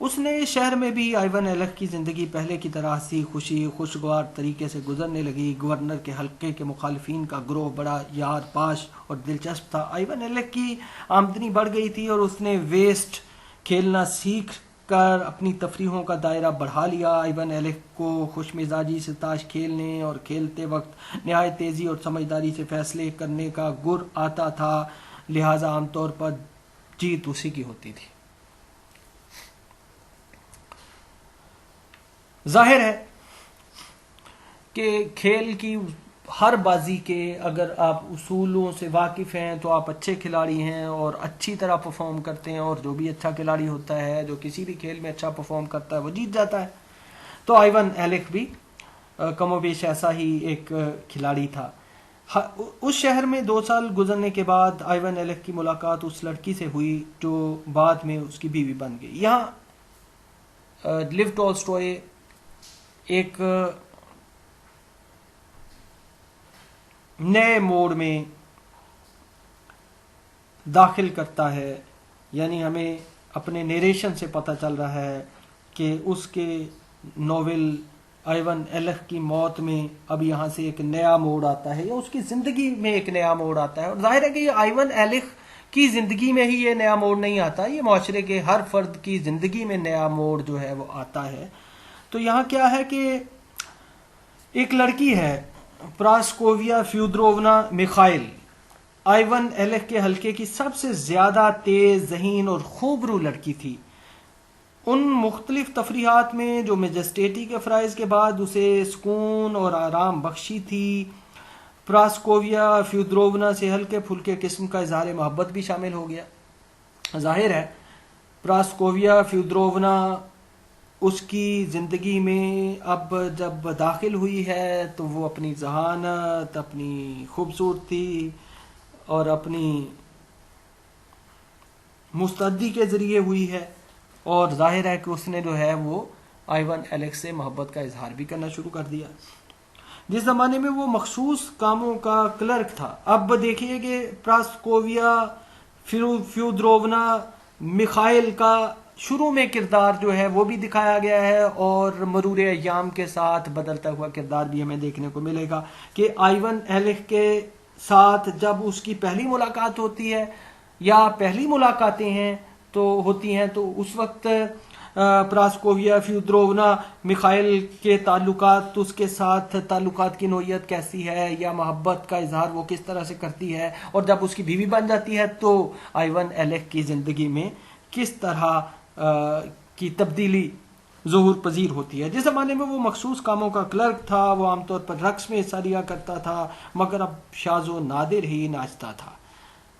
Speaker 2: اس نے شہر میں بھی آئیون ایلک کی زندگی پہلے کی طرح ہنسی خوشی خوشگوار طریقے سے گزرنے لگی۔ گورنر کے حلقے کے مخالفین کا گروہ بڑا یار پاش اور دلچسپ تھا۔ آئیون ایلک کی آمدنی بڑھ گئی تھی اور اس نے ویسٹ کھیلنا سیکھ کر اپنی تفریحوں کا دائرہ بڑھا لیا۔ آئیون ایلک کو خوش مزاجی سے تاش کھیلنے اور کھیلتے وقت نہایت تیزی اور سمجھداری سے فیصلے کرنے کا گر آتا تھا، لہٰذا عام طور پر جیت اسی کی ہوتی تھی۔ ظاہر ہے کہ کھیل کی ہر بازی کے اگر آپ اصولوں سے واقف ہیں تو آپ اچھے کھلاڑی ہیں اور اچھی طرح پرفارم کرتے ہیں، اور جو بھی اچھا کھلاڑی ہوتا ہے، جو کسی بھی کھیل میں اچھا پرفارم کرتا ہے، وہ جیت جاتا ہے۔ تو آئیون ایلک بھی کم و بیش ایسا ہی ایک کھلاڑی تھا۔ اس شہر میں 2 سال گزرنے کے بعد آئیون ایلک کی ملاقات اس لڑکی سے ہوئی جو بعد میں اس کی بیوی بن گئی۔ یہاں لیو ٹولسٹوئے ایک نئے موڑ میں داخل کرتا ہے، یعنی ہمیں اپنے نیریشن سے پتہ چل رہا ہے کہ اس کے ناول آئیون ایلک کی موت میں اب یہاں سے ایک نیا موڑ آتا ہے، یا اس کی زندگی میں ایک نیا موڑ آتا ہے۔ اور ظاہر ہے کہ یہ آئیون ایلک کی زندگی میں ہی یہ نیا موڑ نہیں آتا، یہ معاشرے کے ہر فرد کی زندگی میں نیا موڑ جو ہے وہ آتا ہے۔ تو یہاں کیا ہے کہ ایک لڑکی ہے پراسکوویا فیودروونا میخائل، آئیون ایلک کے حلقے کی سب سے زیادہ تیز ذہین اور خوبرو لڑکی تھی۔ ان مختلف تفریحات میں جو میجسٹیٹی کے فرائض کے بعد اسے سکون اور آرام بخشی تھی، پراسکوویا فیودروونا سے ہلکے پھلکے قسم کا اظہار محبت بھی شامل ہو گیا۔ ظاہر ہے پراسکوویا فیودروونا اس کی زندگی میں اب جب داخل ہوئی ہے تو وہ اپنی ذہانت، اپنی خوبصورتی اور اپنی مستعدی کے ذریعے ہوئی ہے، اور ظاہر ہے کہ اس نے جو ہے وہ آئیون ایلک سے محبت کا اظہار بھی کرنا شروع کر دیا۔ جس زمانے میں وہ مخصوص کاموں کا کلرک تھا، اب دیکھیے کہ پراسکوویا فیودروونا میخائل کا شروع میں کردار جو ہے وہ بھی دکھایا گیا ہے، اور مرور ایام کے ساتھ بدلتا ہوا کردار بھی ہمیں دیکھنے کو ملے گا کہ آئیون ایلک کے ساتھ جب اس کی پہلی ملاقات ہوتی ہے یا پہلی ملاقاتیں ہیں تو اس وقت پراسکوویا فیودروونا میخائل کے تعلقات، اس کے ساتھ تعلقات کی نوعیت کیسی ہے یا محبت کا اظہار وہ کس طرح سے کرتی ہے، اور جب اس کی بیوی بن جاتی ہے تو آئیون ایلک کی زندگی میں کس طرح کی تبدیلی ظہور پذیر ہوتی ہے۔ جس زمانے میں وہ مخصوص کاموں کا کلرک تھا، وہ عام طور پر رقص میں حصہ لیا کرتا تھا، مگر اب شاذ و نادر ہی ناچتا تھا۔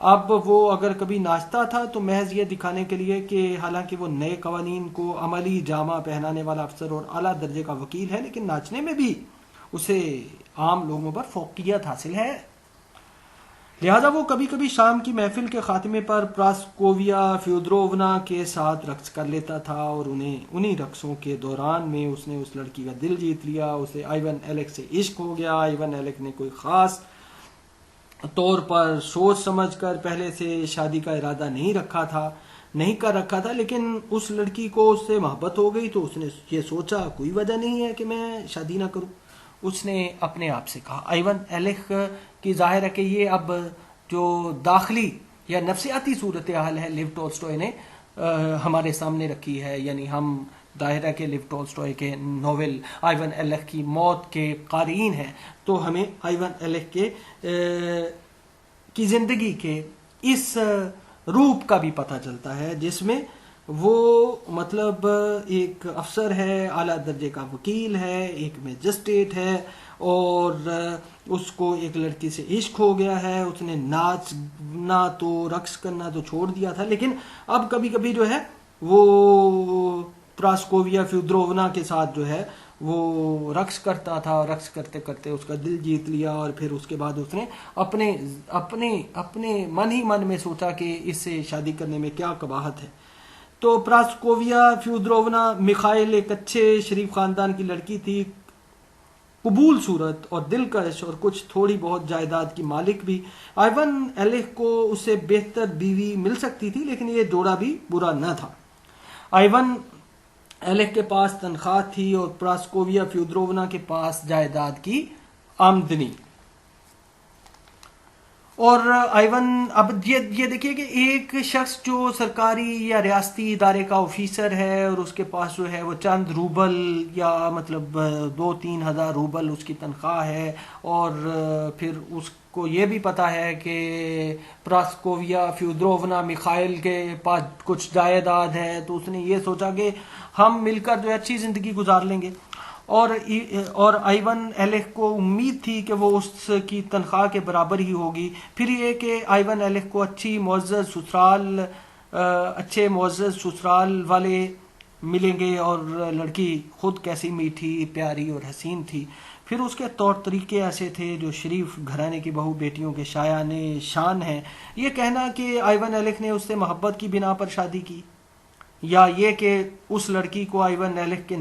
Speaker 2: اب وہ اگر کبھی ناچتا تھا تو محض یہ دکھانے کے لیے کہ حالانکہ وہ نئے قوانین کو عملی جامہ پہنانے والا افسر اور اعلیٰ درجے کا وکیل ہے، لیکن ناچنے میں بھی اسے عام لوگوں پر فوقیت حاصل ہے۔ لہذا وہ کبھی کبھی شام کی محفل کے خاتمے پر پراسکوویا فیودروونا کے ساتھ رقص کر لیتا تھا، اور انہی رقصوں کے دوران میں اس نے اس لڑکی کا دل جیت لیا، اسے آئیون ایلک سے عشق ہو گیا۔ آئیون ایلک نے کوئی خاص طور پر سوچ سمجھ کر پہلے سے شادی کا ارادہ نہیں کر رکھا تھا، لیکن اس لڑکی کو اس سے محبت ہو گئی تو اس نے یہ سوچا کوئی وجہ نہیں ہے کہ میں شادی نہ کروں۔ اس نے اپنے آپ سے کہا آئیون ایلک کی ظاہر ہے کہ یہ اب جو داخلی یا نفسیاتی صورتحال ہے لیو ٹولسٹوئے نے ہمارے سامنے رکھی ہے، یعنی ہم ظاہر ہے کہ لیو ٹولسٹوئے کے ناول آئیون ایلک کی موت کے قارئین ہیں، تو ہمیں آئیون ایلک کی زندگی کے اس روپ کا بھی پتہ چلتا ہے جس میں وہ مطلب ایک افسر ہے، اعلیٰ درجے کا وکیل ہے، ایک میجسٹریٹ ہے، اور اس کو ایک لڑکی سے عشق ہو گیا ہے. اس نے ناچنا تو رقص کرنا تو چھوڑ دیا تھا، لیکن اب کبھی کبھی جو ہے وہ پراسکوویا فیودروونا کے ساتھ جو ہے وہ رقص کرتا تھا، اور رقص کرتے کرتے اس کا دل جیت لیا، اور پھر اس کے بعد اس نے اپنے من ہی من میں سوچا کہ اس سے شادی کرنے میں کیا قباحت ہے. تو پراسکوویا فیودروونا میخائل ایک اچھے شریف خاندان کی لڑکی تھی، قبول صورت اور دلکش، اور کچھ تھوڑی بہت جائیداد کی مالک بھی. آئیون ایلک کو اس سے بہتر بیوی مل سکتی تھی، لیکن یہ جوڑا بھی برا نہ تھا. آئیون ایلک کے پاس تنخواہ تھی اور پراسکوویا فیودروونا کے پاس جائیداد کی آمدنی. اور آئیون، اب یہ دیکھیے کہ ایک شخص جو سرکاری یا ریاستی ادارے کا آفیسر ہے اور اس کے پاس جو ہے وہ چند روبل یا مطلب 2-3 ہزار روبل اس کی تنخواہ ہے، اور پھر اس کو یہ بھی پتا ہے کہ پراسکوویا فیودروونا میخائل کے پاس کچھ جائیداد ہے، تو اس نے یہ سوچا کہ ہم مل کر جو ہے اچھی زندگی گزار لیں گے. اور آئیون ایلک کو امید تھی کہ وہ اس کی تنخواہ کے برابر ہی ہوگی. پھر یہ کہ آئیون ایلک کو اچھے معزز سسرال والے ملیں گے، اور لڑکی خود کیسی میٹھی پیاری اور حسین تھی. پھر اس کے طور طریقے ایسے تھے جو شریف گھرانے کی بہو بیٹیوں کے شایان شان ہیں. یہ کہنا کہ آئیون ایلک نے اس سے محبت کی بنا پر شادی کی، یا یہ کہ اس لڑکی کو آئیون ایلک کے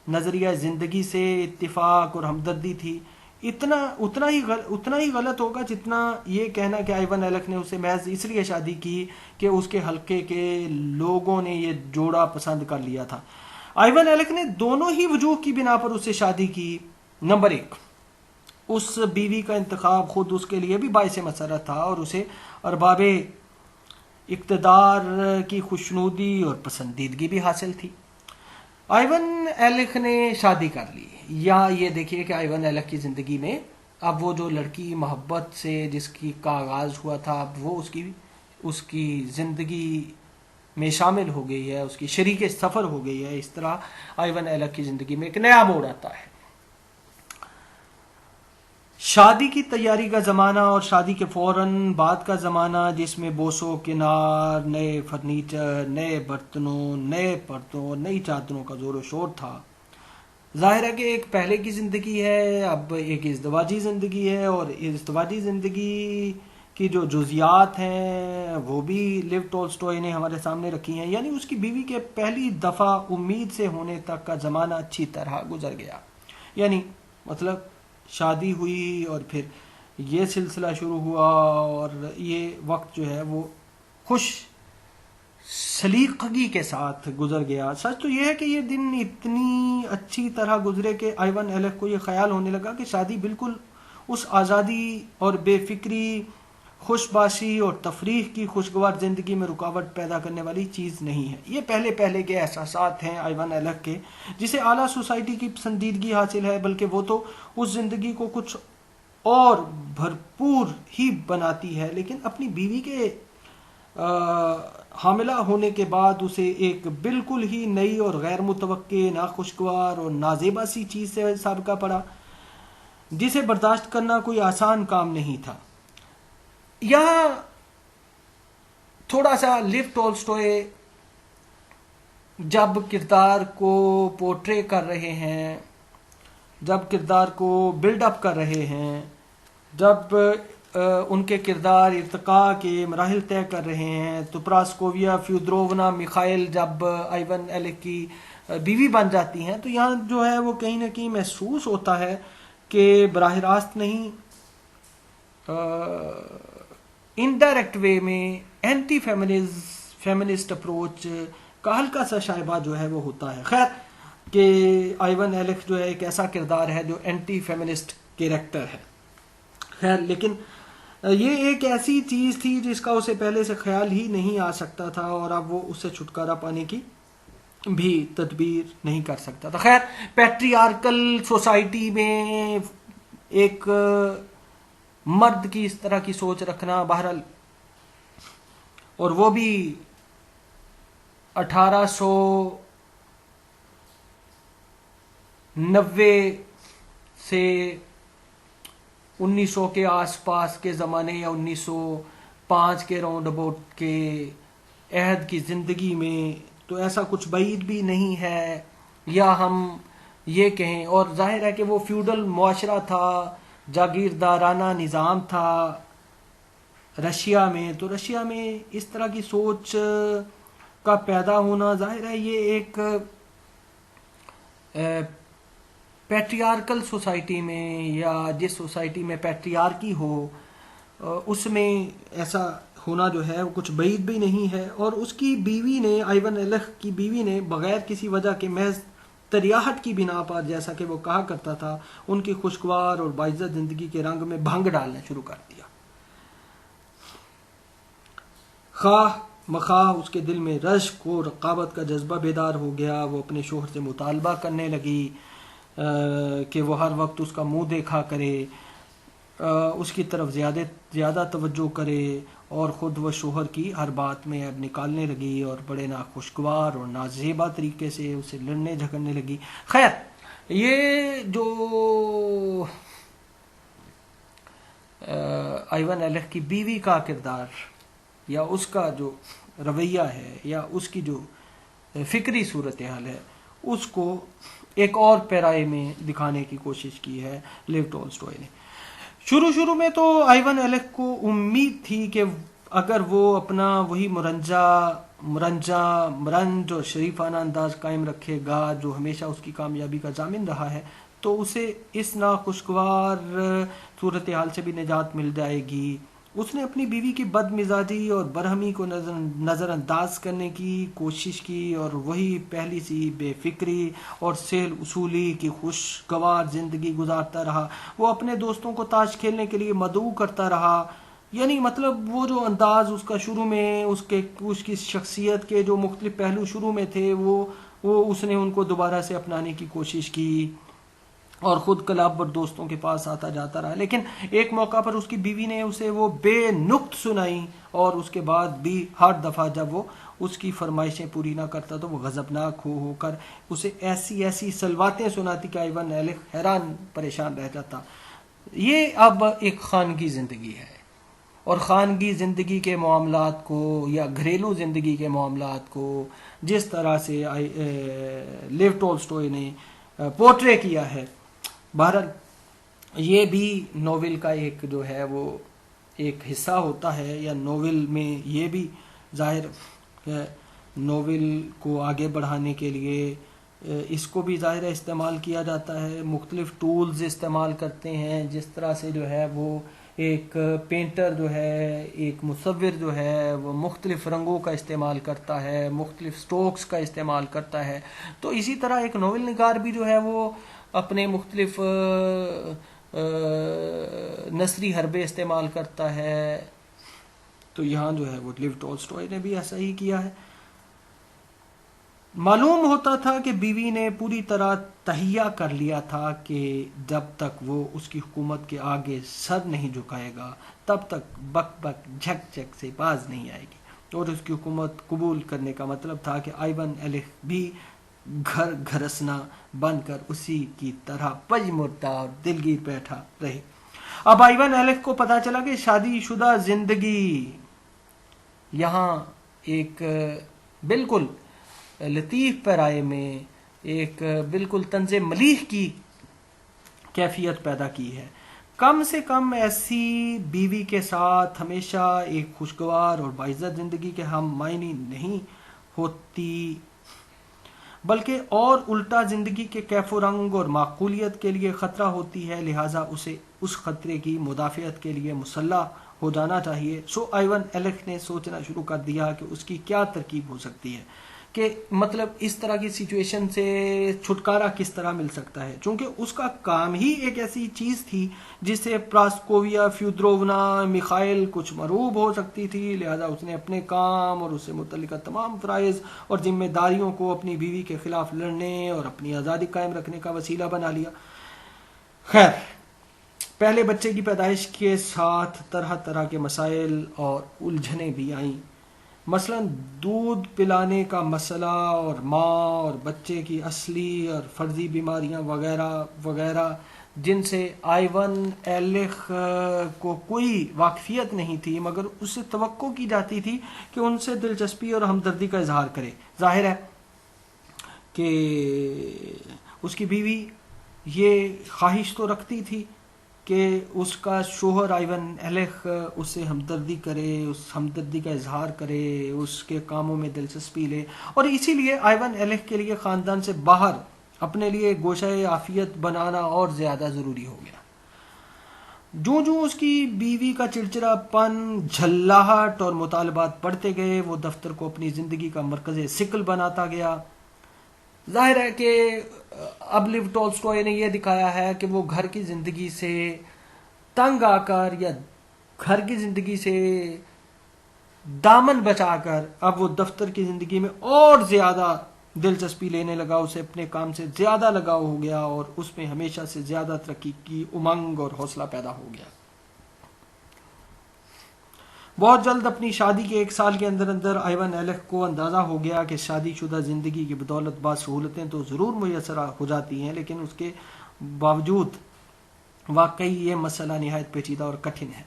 Speaker 2: نظریہ زندگی سے اتفاق اور ہمدردی تھی، اتنا ہی غلط ہوگا جتنا یہ کہنا کہ آئیون ایلک نے اسے محض اس لیے شادی کی کہ اس کے حلقے کے لوگوں نے یہ جوڑا پسند کر لیا تھا. آئیون ایلک نے دونوں ہی وجوہ کی بنا پر اس سے شادی کی. نمبر 1، اس بیوی کا انتخاب خود اس کے لیے بھی باعث مسرت تھا، اور اسے ارباب اقتدار کی خوشنودی اور پسندیدگی بھی حاصل تھی. آئیون ایلک نے شادی کر لی. یا یہ دیکھیے کہ آئیون ایلک کی زندگی میں اب وہ جو لڑکی محبت سے جس کی کا آغاز ہوا تھا، اب وہ اس کی زندگی میں شامل ہو گئی ہے، اس کی شریک سفر ہو گئی ہے. اس طرح آئیون ایلک کی زندگی میں ایک نیا موڑ آتا ہے. شادی کی تیاری کا زمانہ اور شادی کے فوراً بعد کا زمانہ، جس میں بوسو کنار، نئے فرنیچر، نئے برتنوں، نئے پردوں، نئی چادروں کا زور و شور تھا. ظاہر ہے کہ ایک پہلے کی زندگی ہے، اب ایک ازدواجی زندگی ہے، اور ازدواجی زندگی کی جو جزیات ہیں وہ بھی لیو ٹولسٹوئے نے ہمارے سامنے رکھی ہیں. یعنی اس کی بیوی کے پہلی دفعہ امید سے ہونے تک کا زمانہ اچھی طرح گزر گیا. یعنی مطلب شادی ہوئی اور پھر یہ سلسلہ شروع ہوا، اور یہ وقت جو ہے وہ خوش سلیقگی کے ساتھ گزر گیا. سچ تو یہ ہے کہ یہ دن اتنی اچھی طرح گزرے کہ آئیون ایلک کو یہ خیال ہونے لگا کہ شادی بالکل اس آزادی اور بے فکری، خوش باشی اور تفریح کی خوشگوار زندگی میں رکاوٹ پیدا کرنے والی چیز نہیں ہے. یہ پہلے کے احساسات ہیں آئیون ایلک کے، جسے اعلیٰ سوسائٹی کی پسندیدگی حاصل ہے، بلکہ وہ تو اس زندگی کو کچھ اور بھرپور ہی بناتی ہے. لیکن اپنی بیوی کے حاملہ ہونے کے بعد اسے ایک بالکل ہی نئی اور غیر متوقع، ناخوشگوار اور نازیبا سی چیز سے سابقہ پڑا، جسے برداشت کرنا کوئی آسان کام نہیں تھا. یہاں تھوڑا سا لیو ٹولسٹوئے جب کردار کو پورٹرے کر رہے ہیں، جب کردار کو بلڈ اپ کر رہے ہیں، جب ان کے کردار ارتقاء کے مراحل طے کر رہے ہیں، تو پراسکوویا فیودروونا میخائل جب آئیون ایلک کی بیوی بن جاتی ہیں، تو یہاں جو ہے وہ کہیں نہ کہیں محسوس ہوتا ہے کہ براہ راست نہیں، انڈائریکٹ وے میں اینٹی فیمنسٹ اپروچ کا ہلکا سا شائبہ جو ہے وہ ہوتا ہے. خیر کہ آئیون ایلک جو ہے ایک ایسا کردار ہے جو اینٹی فیمنسٹ کیریکٹر ہے. خیر، لیکن یہ ایک ایسی چیز تھی جس کا اسے پہلے سے خیال ہی نہیں آ سکتا تھا، اور اب وہ اس سے چھٹکارا پانے کی بھی تدبیر نہیں کر سکتا تھا. خیر، پیٹریارکل سوسائٹی میں ایک مرد کی اس طرح کی سوچ رکھنا، بہرحال، اور وہ بھی 1890 سے 1900 کے آس پاس کے زمانے یا 1905 کے راؤنڈ اباؤٹ کے عہد کی زندگی میں تو ایسا کچھ بعید بھی نہیں ہے، یا ہم یہ کہیں، اور ظاہر ہے کہ وہ فیوڈل معاشرہ تھا، جاگیردارانہ نظام تھا رشیا میں، تو رشیا میں اس طرح کی سوچ کا پیدا ہونا ظاہر ہے یہ ایک پیٹریارکل سوسائٹی میں، یا جس سوسائٹی میں پیٹریارکی ہو اس میں ایسا ہونا جو ہے وہ کچھ بعید بھی نہیں ہے۔ اور اس کی بیوی نے، آئیون ایلخ کی بیوی نے، بغیر کسی وجہ کے محض تریاحت کی بنا پر، جیسا کہ وہ کہا کرتا تھا، ان کی خوشگوار اور باعزت زندگی کے رنگ میں بھنگ ڈالنا شروع کر دیا۔ خواہ مخواہ اس کے دل میں رشک و رقابت کا جذبہ بیدار ہو گیا، وہ اپنے شوہر سے مطالبہ کرنے لگی کہ وہ ہر وقت اس کا منہ دیکھا کرے، اس کی طرف زیادہ توجہ کرے، اور خود وہ شوہر کی ہر بات میں عیب نکالنے لگی، اور بڑے ناخوشگوار اور نازیبا طریقے سے اسے لڑنے جھگڑنے لگی۔ خیر، یہ جو آئیون ایلخ کی بیوی کا کردار یا اس کا جو رویہ ہے یا اس کی جو فکری صورتحال ہے، اس کو ایک اور پیرائے میں دکھانے کی کوشش کی ہے لیو ٹولسٹوئے نے۔ شروع میں تو آئیون ایلخ کو امید تھی کہ اگر وہ اپنا وہی مرنج اور شریفانہ انداز قائم رکھے گا جو ہمیشہ اس کی کامیابی کا ضامن رہا ہے، تو اسے اس ناخوشگوار صورتحال سے بھی نجات مل جائے گی۔ اس نے اپنی بیوی کی بد مزاجی اور برہمی کو نظر انداز کرنے کی کوشش کی، اور وہی پہلی سی بے فکری اور سیل اصولی کی خوشگوار زندگی گزارتا رہا۔ وہ اپنے دوستوں کو تاش کھیلنے کے لیے مدعو کرتا رہا، یعنی مطلب وہ جو انداز اس کا شروع میں اس کی شخصیت کے جو مختلف پہلو شروع میں تھے، وہ اس نے ان کو دوبارہ سے اپنانے کی کوشش کی، اور خود کلب اور دوستوں کے پاس آتا جاتا رہا۔ لیکن ایک موقع پر اس کی بیوی نے اسے وہ بے نقط سنائی، اور اس کے بعد بھی ہر دفعہ جب وہ اس کی فرمائشیں پوری نہ کرتا تو وہ غضبناک ہو کر اسے ایسی سلواتیں سناتی کہ آئیون ایلخ حیران پریشان رہ جاتا۔ یہ اب ایک خانگی زندگی ہے، اور خانگی زندگی کے معاملات کو یا گھریلو زندگی کے معاملات کو جس طرح سے لیو ٹولسٹوئے نے پورٹرے کیا ہے، بہرحال یہ بھی ناول کا ایک جو ہے وہ ایک حصہ ہوتا ہے، یا ناول میں یہ بھی ظاہر ناول کو آگے بڑھانے کے لیے اس کو بھی ظاہر استعمال کیا جاتا ہے، مختلف ٹولز استعمال کرتے ہیں، جس طرح سے جو ہے وہ ایک پینٹر جو ہے، ایک مصور جو ہے، وہ مختلف رنگوں کا استعمال کرتا ہے، مختلف سٹروکس کا استعمال کرتا ہے، تو اسی طرح ایک ناول نگار بھی جو ہے وہ اپنے مختلف نثری حربے استعمال کرتا ہے۔ تو یہاں جو ہے وہ لیو ٹولسٹوئے نے بھی ایسا ہی کیا ہے۔ معلوم ہوتا تھا کہ بیوی نے پوری طرح تہیہ کر لیا تھا کہ جب تک وہ اس کی حکومت کے آگے سر نہیں جھکائے گا تب تک بک بک جھک جھک سے باز نہیں آئے گی، اور اس کی حکومت قبول کرنے کا مطلب تھا کہ آئیون ایلخ بھی گھر گھرسنا بن کر اسی کی طرح پج مردہ اور دلگیر بیٹھا رہے۔ اب آئیون ایلخ کو پتا چلا کہ شادی شدہ زندگی یہاں ایک بالکل لطیف پیرائے میں ایک بالکل طنز ملیح کی کیفیت پیدا کی ہے۔ کم سے کم ایسی بیوی کے ساتھ ہمیشہ ایک خوشگوار اور باعزت زندگی کے ہم معنی نہیں ہوتی، بلکہ اور الٹا زندگی کے کیف و رنگ اور معقولیت کے لیے خطرہ ہوتی ہے، لہٰذا اسے اس خطرے کی مدافعت کے لیے مسلح ہو جانا چاہیے۔ سو آئیون ایلخ نے سوچنا شروع کر دیا کہ اس کی کیا ترکیب ہو سکتی ہے، کہ مطلب اس طرح کی سچویشن سے چھٹکارا کس طرح مل سکتا ہے، چونکہ اس کا کام ہی ایک ایسی چیز تھی جس سے پراسکوویا فیودورونا میخائل کچھ مرعوب ہو سکتی تھی، لہذا اس نے اپنے کام اور اس سے متعلقہ تمام فرائض اور ذمہ داریوں کو اپنی بیوی کے خلاف لڑنے اور اپنی آزادی قائم رکھنے کا وسیلہ بنا لیا۔ خیر، پہلے بچے کی پیدائش کے ساتھ طرح طرح کے مسائل اور الجھنیں بھی آئیں، مثلا دودھ پلانے کا مسئلہ اور ماں اور بچے کی اصلی اور فرضی بیماریاں وغیرہ وغیرہ، جن سے آئیون ایلخ کو کوئی واقفیت نہیں تھی، مگر اس سے توقع کی جاتی تھی کہ ان سے دلچسپی اور ہمدردی کا اظہار کرے۔ ظاہر ہے کہ اس کی بیوی یہ خواہش تو رکھتی تھی کہ اس کا شوہر آئیون ایلخ اس سے ہمدردی کرے، اس ہمدردی کا اظہار کرے، اس کے کاموں میں دلچسپی لے، اور اسی لیے آئیون ایلخ کے لیے خاندان سے باہر اپنے لیے گوشہ عافیت بنانا اور زیادہ ضروری ہو گیا۔ جوں جوں اس کی بیوی کا چڑچڑا پن، جھلاہٹ اور مطالبات بڑھتے گئے، وہ دفتر کو اپنی زندگی کا مرکز ثقل بناتا گیا۔ ظاہر ہے کہ اب لیو ٹولسٹوئے نے یہ دکھایا ہے کہ وہ گھر کی زندگی سے تنگ آ کر یا گھر کی زندگی سے دامن بچا کر اب وہ دفتر کی زندگی میں اور زیادہ دلچسپی لینے لگا، اسے اپنے کام سے زیادہ لگاؤ ہو گیا اور اس میں ہمیشہ سے زیادہ ترقی کی امنگ اور حوصلہ پیدا ہو گیا۔ بہت جلد اپنی شادی کے 1 سال کے اندر اندر آئیون ایلخ کو اندازہ ہو گیا کہ شادی شدہ زندگی کی بدولت بعض سہولتیں تو ضرور میسر ہو جاتی ہیں، لیکن اس کے باوجود واقعی یہ مسئلہ نہایت پیچیدہ اور کٹھن ہے۔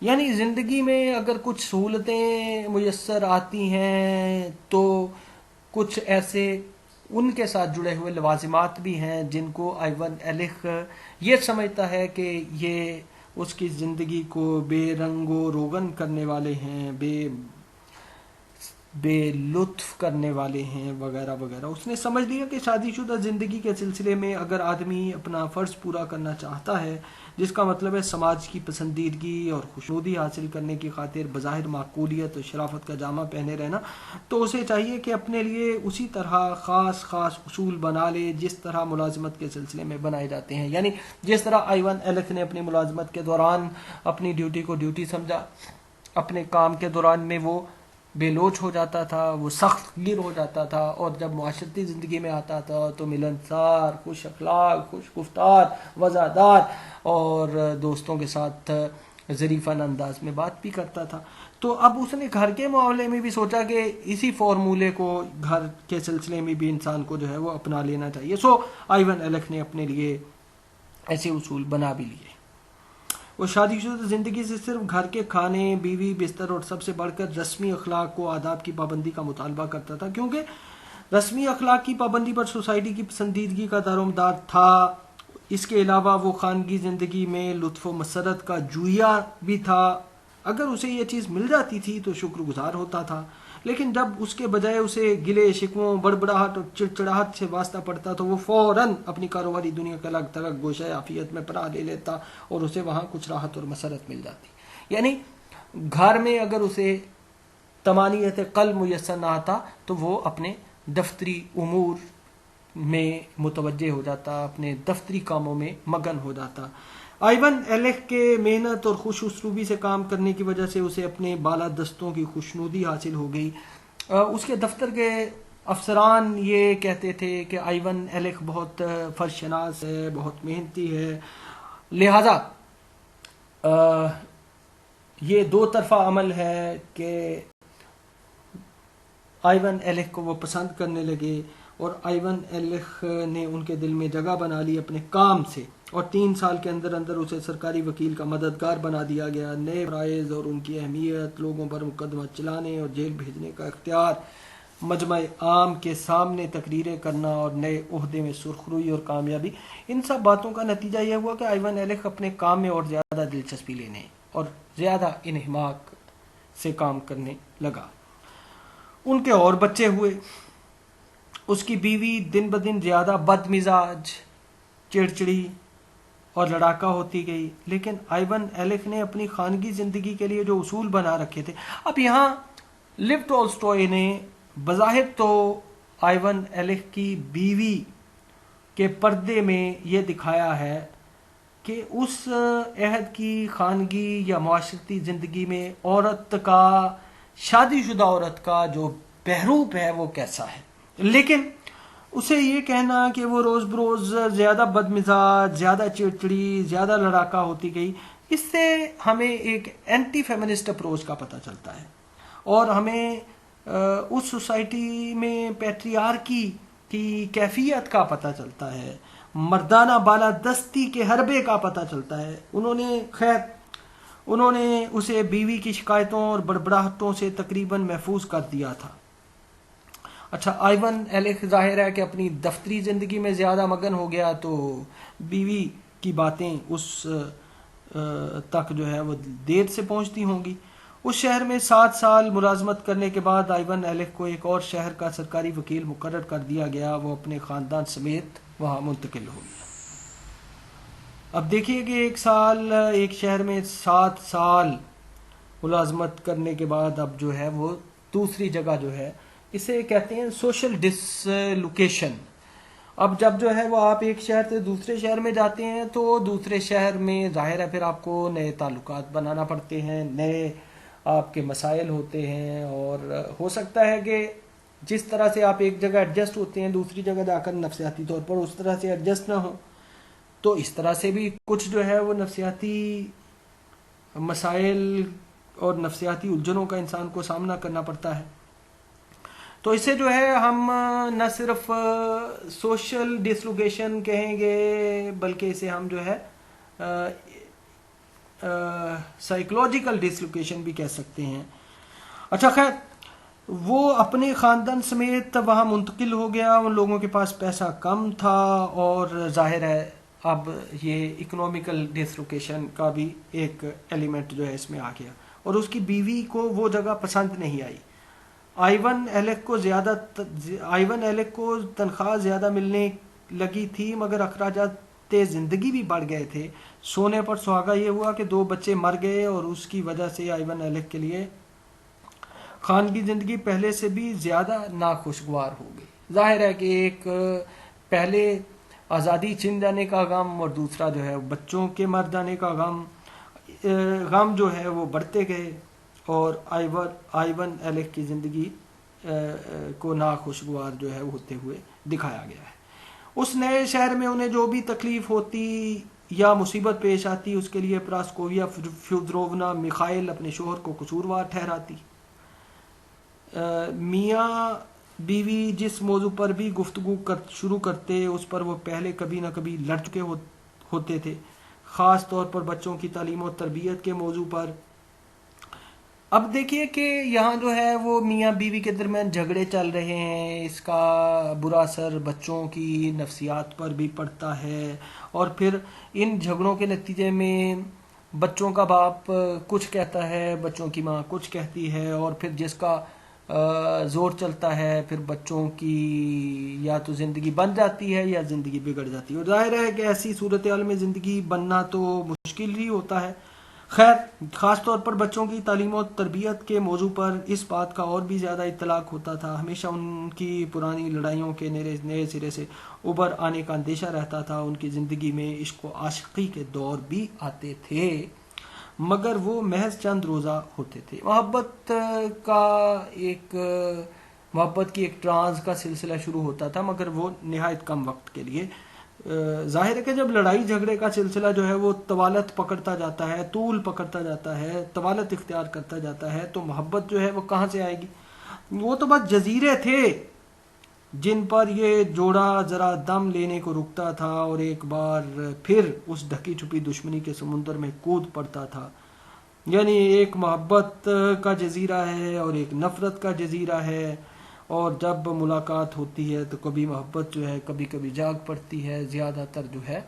Speaker 2: یعنی زندگی میں اگر کچھ سہولتیں میسر آتی ہیں تو کچھ ایسے ان کے ساتھ جڑے ہوئے لوازمات بھی ہیں جن کو آئیون ایلخ یہ سمجھتا ہے کہ یہ اس کی زندگی کو بے رنگ و روغن کرنے والے ہیں، بے لطف کرنے والے ہیں وغیرہ وغیرہ۔ اس نے سمجھ لیا کہ شادی شدہ زندگی کے سلسلے میں اگر آدمی اپنا فرض پورا کرنا چاہتا ہے، جس کا مطلب ہے سماج کی پسندیدگی اور خوشنودی حاصل کرنے کی خاطر بظاہر معقولیت اور شرافت کا جامہ پہنے رہنا، تو اسے چاہیے کہ اپنے لیے اسی طرح خاص اصول بنا لے جس طرح ملازمت کے سلسلے میں بنائے جاتے ہیں۔ یعنی جس طرح آئیون ایلخ نے اپنی ملازمت کے دوران اپنی ڈیوٹی کو ڈیوٹی سمجھا، اپنے کام کے دوران میں وہ بے لوچ ہو جاتا تھا، وہ سخت گیر ہو جاتا تھا، اور جب معاشرتی زندگی میں آتا تھا تو ملنسار، خوش اخلاق، خوش گفتار، وزادار اور دوستوں کے ساتھ ظریفانہ انداز میں بات بھی کرتا تھا۔ تو اب اس نے گھر کے معاملے میں بھی سوچا کہ اسی فارمولے کو گھر کے سلسلے میں بھی انسان کو جو ہے وہ اپنا لینا چاہیے۔ سو آئیون ایلخ نے اپنے لیے ایسے اصول بنا بھی لیے۔ وہ شادی شدہ زندگی سے صرف گھر کے کھانے، بیوی، بستر اور سب سے بڑھ کر رسمی اخلاق کو آداب کی پابندی کا مطالبہ کرتا تھا، کیونکہ رسمی اخلاق کی پابندی پر سوسائٹی کی پسندیدگی کا دار و مدار تھا۔ اس کے علاوہ وہ خانگی زندگی میں لطف و مسرت کا جویا بھی تھا۔ اگر اسے یہ چیز مل جاتی تھی تو شکر گزار ہوتا تھا، لیکن جب اس کے بجائے اسے گلے شکووں، بڑبڑاہٹ اور چڑچڑاہٹ سے واسطہ پڑتا تو وہ فوراً اپنی کاروباری دنیا کا الگ تھلگ گوشہ عافیت میں پناہ لے لیتا اور اسے وہاں کچھ راحت اور مسرت مل جاتی۔ یعنی گھر میں اگر اسے طمانینت قلب میسر نہ آتا تو وہ اپنے دفتری امور میں متوجہ ہو جاتا، اپنے دفتری کاموں میں مگن ہو جاتا۔ آئیون ایلخ کے محنت اور خوش اسلوبی سے کام کرنے کی وجہ سے اسے اپنے بالادستوں کی خوشنودی حاصل ہو گئی۔ اس کے دفتر کے افسران یہ کہتے تھے کہ آئیون ایلخ بہت فرض شناس ہے، بہت محنتی ہے، لہذا یہ دو طرفہ عمل ہے کہ آئیون ایلخ کو وہ پسند کرنے لگے، اور آئیون ایلخ نے ان کے دل میں جگہ بنا لی اپنے کام سے، اور 3 سال کے اندر اندر اسے سرکاری وکیل کا مددگار بنا دیا گیا۔ نئے فرائض اور ان کی اہمیت، لوگوں پر مقدمہ چلانے اور جیل بھیجنے کا اختیار، مجمع عام کے سامنے تقریریں کرنا اور نئے عہدے میں سرخروئی اور کامیابی، ان سب باتوں کا نتیجہ یہ ہوا کہ آئیون ایلخ اپنے کام میں اور زیادہ دلچسپی لینے اور زیادہ انہماک سے کام کرنے لگا۔ ان کے اور بچے ہوئے۔ اس کی بیوی دن بدن زیادہ بد مزاج، چڑچڑی اور لڑاکا ہوتی گئی، لیکن آئیون ایلخ نے اپنی خانگی زندگی کے لیے جو اصول بنا رکھے تھے، اب یہاں لیو ٹولسٹوئے نے بظاہر تو آئیون ایلخ کی بیوی کے پردے میں یہ دکھایا ہے کہ اس عہد کی خانگی یا معاشرتی زندگی میں عورت کا، شادی شدہ عورت کا جو بحروپ ہے وہ کیسا ہے، لیکن اسے یہ کہنا کہ وہ روز بروز زیادہ بد مزاج، زیادہ چڑچڑی، زیادہ لڑاکا ہوتی گئی، اس سے ہمیں ایک اینٹی فیمنسٹ اپروچ کا پتہ چلتا ہے۔ اور ہمیں اس سوسائٹی میں پیٹریارکی کی کیفیت کا پتہ چلتا ہے، مردانہ بالادستی کے حربے کا پتہ چلتا ہے۔ انہوں نے اسے بیوی کی شکایتوں اور بڑبڑاہٹوں سے تقریباً محفوظ کر دیا تھا۔ اچھا، آئیون ایلک ظاہر ہے کہ اپنی دفتری زندگی میں زیادہ مگن ہو گیا، تو بیوی کی باتیں اس تک جو ہے وہ دیر سے پہنچتی ہوں گی۔ اس شہر میں 7 سال ملازمت کرنے کے بعد آئیون ایلک کو ایک اور شہر کا سرکاری وکیل مقرر کر دیا گیا۔ وہ اپنے خاندان سمیت وہاں منتقل ہو گیا۔ اب دیکھیے کہ ایک شہر میں 7 سال ملازمت کرنے کے بعد اب جو ہے وہ دوسری جگہ جو ہے، اسے کہتے ہیں سوشل ڈسلوکیشن۔ اب جب جو ہے وہ آپ ایک شہر سے دوسرے شہر میں جاتے ہیں تو دوسرے شہر میں ظاہر ہے پھر آپ کو نئے تعلقات بنانا پڑتے ہیں، نئے آپ کے مسائل ہوتے ہیں، اور ہو سکتا ہے کہ جس طرح سے آپ ایک جگہ ایڈجسٹ ہوتے ہیں دوسری جگہ جا کر نفسیاتی طور پر اس طرح سے ایڈجسٹ نہ ہوں، تو اس طرح سے بھی کچھ جو ہے وہ نفسیاتی مسائل اور نفسیاتی الجھنوں کا انسان کو سامنا کرنا پڑتا ہے۔ تو اسے جو ہے ہم نہ صرف سوشل ڈسلوکیشن کہیں گے، بلکہ اسے ہم جو ہے سائیکولوجیکل ڈسلوکیشن بھی کہہ سکتے ہیں۔ اچھا خیر، وہ اپنے خاندان سمیت وہاں منتقل ہو گیا۔ ان لوگوں کے پاس پیسہ کم تھا، اور ظاہر ہے اب یہ اکنومیکل ڈسلوکیشن کا بھی ایک ایلیمنٹ جو ہے اس میں آ گیا، اور اس کی بیوی کو وہ جگہ پسند نہیں آئی۔ آئیون ایلک کو تنخواہ زیادہ ملنے لگی تھی، مگر اخراجات زندگی بھی بڑھ گئے تھے۔ سونے پر سہاگا یہ ہوا کہ 2 بچے مر گئے، اور اس کی وجہ سے آئیون ایلک کے لیے خانگی زندگی پہلے سے بھی زیادہ ناخوشگوار ہو گئی۔ ظاہر ہے کہ ایک پہلے آزادی چھن جانے کا غم، اور دوسرا جو ہے بچوں کے مر جانے کا غم جو ہے وہ بڑھتے گئے، اور آئیون ایلک کی زندگی کو ناخوشگوار جو ہے ہوتے ہوئے دکھایا گیا ہے۔ اس نئے شہر میں انہیں جو بھی تکلیف ہوتی یا مصیبت پیش آتی، اس کے لیے پراسکوویا فیودورونا میخائیل اپنے شوہر کو قصوروار ٹھہراتی۔ میاں بیوی جس موضوع پر بھی گفتگو شروع کرتے، اس پر وہ پہلے کبھی نہ کبھی لڑ چکے ہوتے تھے، خاص طور پر بچوں کی تعلیم و تربیت کے موضوع پر۔ اب دیکھیے کہ یہاں جو ہے وہ میاں بیوی کے درمیان جھگڑے چل رہے ہیں، اس کا برا اثر بچوں کی نفسیات پر بھی پڑتا ہے، اور پھر ان جھگڑوں کے نتیجے میں بچوں کا باپ کچھ کہتا ہے، بچوں کی ماں کچھ کہتی ہے، اور پھر جس کا زور چلتا ہے پھر بچوں کی یا تو زندگی بن جاتی ہے یا زندگی بگڑ جاتی ہے، اور ظاہر ہے کہ ایسی صورتحال میں زندگی بننا تو مشکل ہی ہوتا ہے۔ خیر، خاص طور پر بچوں کی تعلیم و تربیت کے موضوع پر اس بات کا اور بھی زیادہ اطلاق ہوتا تھا۔ ہمیشہ ان کی پرانی لڑائیوں کے نئے سرے سے ابھر آنے کا اندیشہ رہتا تھا۔ ان کی زندگی میں عشق و عاشقی کے دور بھی آتے تھے، مگر وہ محض چند روزہ ہوتے تھے۔ محبت کی ایک ٹرانس کا سلسلہ شروع ہوتا تھا، مگر وہ نہایت کم وقت کے لیے۔ ظاہر ہے کہ جب لڑائی جھگڑے کا سلسلہ جو ہے وہ طوالت پکڑتا جاتا ہے، طول پکڑتا جاتا ہے، طوالت اختیار کرتا جاتا ہے، تو محبت جو ہے وہ کہاں سے آئے گی؟ وہ تو بس جزیرے تھے جن پر یہ جوڑا ذرا دم لینے کو رکتا تھا، اور ایک بار پھر اس ڈھکی چھپی دشمنی کے سمندر میں کود پڑتا تھا۔ یعنی ایک محبت کا جزیرہ ہے اور ایک نفرت کا جزیرہ ہے، اور جب ملاقات ہوتی ہے تو کبھی محبت جو ہے کبھی کبھی جاگ پڑتی ہے، زیادہ تر جو ہے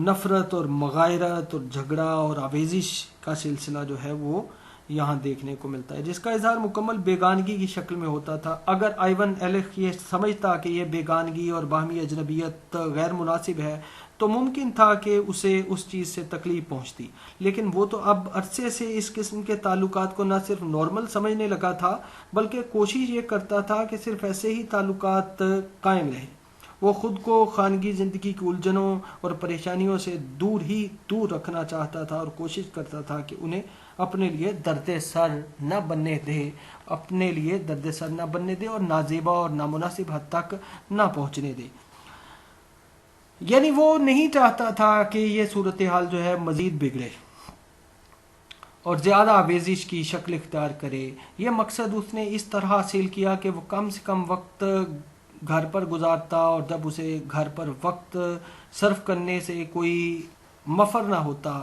Speaker 2: نفرت اور مغایرت اور جھگڑا اور آویزش کا سلسلہ جو ہے وہ یہاں دیکھنے کو ملتا ہے، جس کا اظہار مکمل بیگانگی کی شکل میں ہوتا تھا۔ اگر آئیون ایلک یہ سمجھتا کہ یہ بیگانگی اور باہمی اجنبیت غیر مناسب ہے تو ممکن تھا کہ اسے اس چیز سے تکلیف پہنچتی، لیکن وہ تو اب عرصے سے اس قسم کے تعلقات کو نہ صرف نارمل سمجھنے لگا تھا، بلکہ کوشش یہ کرتا تھا کہ صرف ایسے ہی تعلقات قائم رہیں۔ وہ خود کو خانگی زندگی کی الجھنوں اور پریشانیوں سے دور رکھنا چاہتا تھا، اور کوشش کرتا تھا کہ انہیں اپنے لیے درد سر نہ بننے دے اور نازیبا اور نامناسب حد تک نہ پہنچنے دے۔ یعنی وہ نہیں چاہتا تھا کہ یہ صورتحال جو ہے مزید بگڑے۔ اور زیادہ آویزش کی شکل اختیار کرے. یہ مقصد اس نے اس طرح حاصل کیا کہ وہ کم سے کم وقت گھر پر گزارتا اور جب اسے گھر پر وقت صرف کرنے سے کوئی مفر نہ ہوتا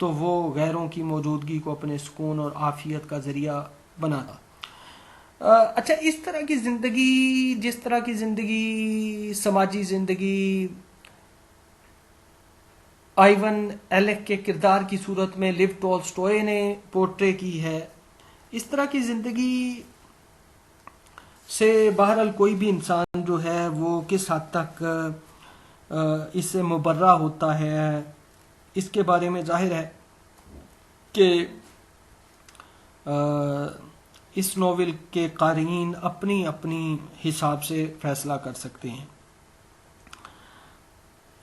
Speaker 2: تو وہ غیروں کی موجودگی کو اپنے سکون اور عافیت کا ذریعہ بناتا. اچھا، اس طرح کی زندگی، جس طرح کی زندگی، سماجی زندگی آئیون ایلک کے کردار کی صورت میں لیو ٹولسٹوئے نے پورٹرے کی ہے، اس طرح کی زندگی سے بہرحال کوئی بھی انسان جو ہے وہ کس حد تک اس سے مبرہ ہوتا ہے، اس کے بارے میں ظاہر ہے کہ اس ناول کے قارئین اپنی اپنی حساب سے فیصلہ کر سکتے ہیں.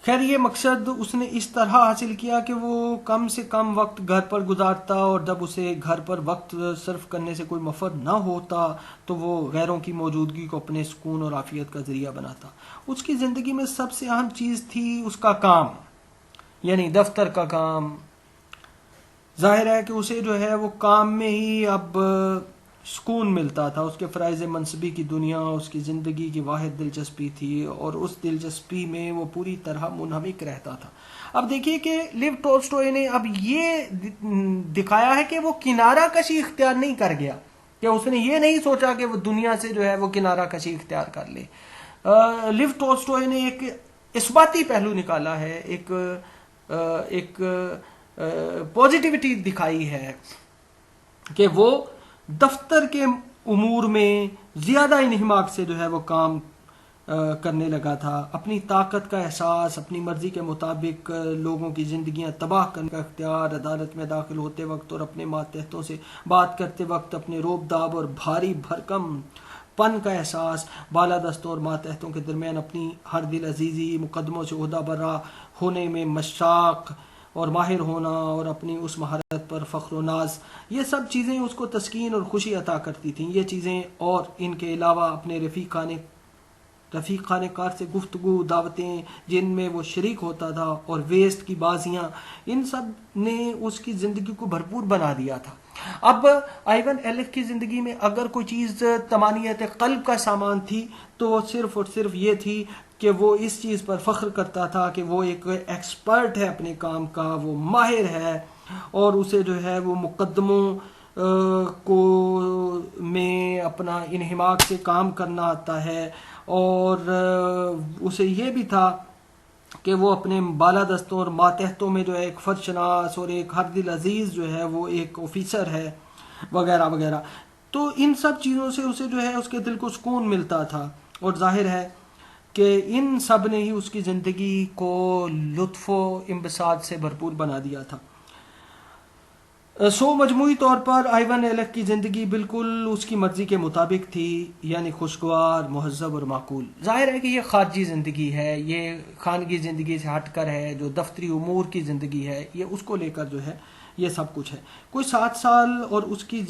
Speaker 2: خیر، یہ مقصد اس نے اس طرح حاصل کیا کہ وہ کم سے کم وقت گھر پر گزارتا اور جب اسے گھر پر وقت صرف کرنے سے کوئی مفر نہ ہوتا تو وہ غیروں کی موجودگی کو اپنے سکون اور عافیت کا ذریعہ بناتا. اس کی زندگی میں سب سے اہم چیز تھی اس کا کام، یعنی دفتر کا کام. ظاہر ہے کہ اسے جو ہے وہ کام میں ہی اب سکون ملتا تھا. اس کے فرائض منصبی کی دنیا اس کی زندگی کی واحد دلچسپی تھی اور اس دلچسپی میں وہ پوری طرح منہمک رہتا تھا. اب دیکھیے کہ لیو ٹولسٹوئے نے اب یہ دکھایا ہے کہ وہ کنارہ کشی اختیار نہیں کر گیا، کہ اس نے یہ نہیں سوچا کہ وہ دنیا سے جو ہے وہ کنارہ کشی اختیار کر لے. لیو ٹولسٹوئے نے ایک اثباتی پہلو نکالا ہے، ایک پازیٹیوٹی دکھائی ہے کہ وہ دفتر کے امور میں زیادہ انہماک سے جو ہے وہ کام کرنے لگا تھا. اپنی طاقت کا احساس، اپنی مرضی کے مطابق لوگوں کی زندگیاں تباہ کرنے کا اختیار، عدالت میں داخل ہوتے وقت اور اپنے ماتحتوں سے بات کرتے وقت اپنے روب داب اور بھاری بھرکم پن کا احساس، بالادستوں اور ماتحتوں کے درمیان اپنی ہر دل عزیزی، مقدموں سے عہدہ برا ہونے میں مشاق اور ماہر ہونا اور اپنی اس مہارت پر فخر و ناز، یہ سب چیزیں اس کو تسکین اور خوشی عطا کرتی تھیں. یہ چیزیں اور ان کے علاوہ اپنے رفیق خانے کار سے گفتگو، دعوتیں جن میں وہ شریک ہوتا تھا اور ویسٹ کی بازیاں، ان سب نے اس کی زندگی کو بھرپور بنا دیا تھا. اب آئیون ایلک کی زندگی میں اگر کوئی چیز تمانیت قلب کا سامان تھی تو وہ صرف اور صرف یہ تھی کہ وہ اس چیز پر فخر کرتا تھا کہ وہ ایک ایکسپرٹ ہے اپنے کام کا، وہ ماہر ہے اور اسے جو ہے وہ مقدموں کو میں اپنا انہماک سے کام کرنا آتا ہے. اور اسے یہ بھی تھا کہ وہ اپنے بالادستوں اور ماتحتوں میں جو ہے ایک فرد شناس اور ایک ہر دل عزیز جو ہے وہ ایک آفیسر ہے، وغیرہ وغیرہ. تو ان سب چیزوں سے اسے جو ہے اس کے دل کو سکون ملتا تھا اور ظاہر ہے کہ ان سب نے ہی اس کی زندگی کو لطف و انبساط سے بھرپور بنا دیا تھا. مجموعی طور پر آئیون ایلک کی زندگی بالکل اس کی مرضی کے مطابق تھی، یعنی خوشگوار، مہذب اور معقول. ظاہر ہے کہ یہ خارجی زندگی ہے، یہ خانگی زندگی سے ہٹ کر ہے، جو دفتری امور کی زندگی ہے، یہ اس کو لے کر جو ہے یہ سب کچھ ہے. کوئی 7 سال اور اس کی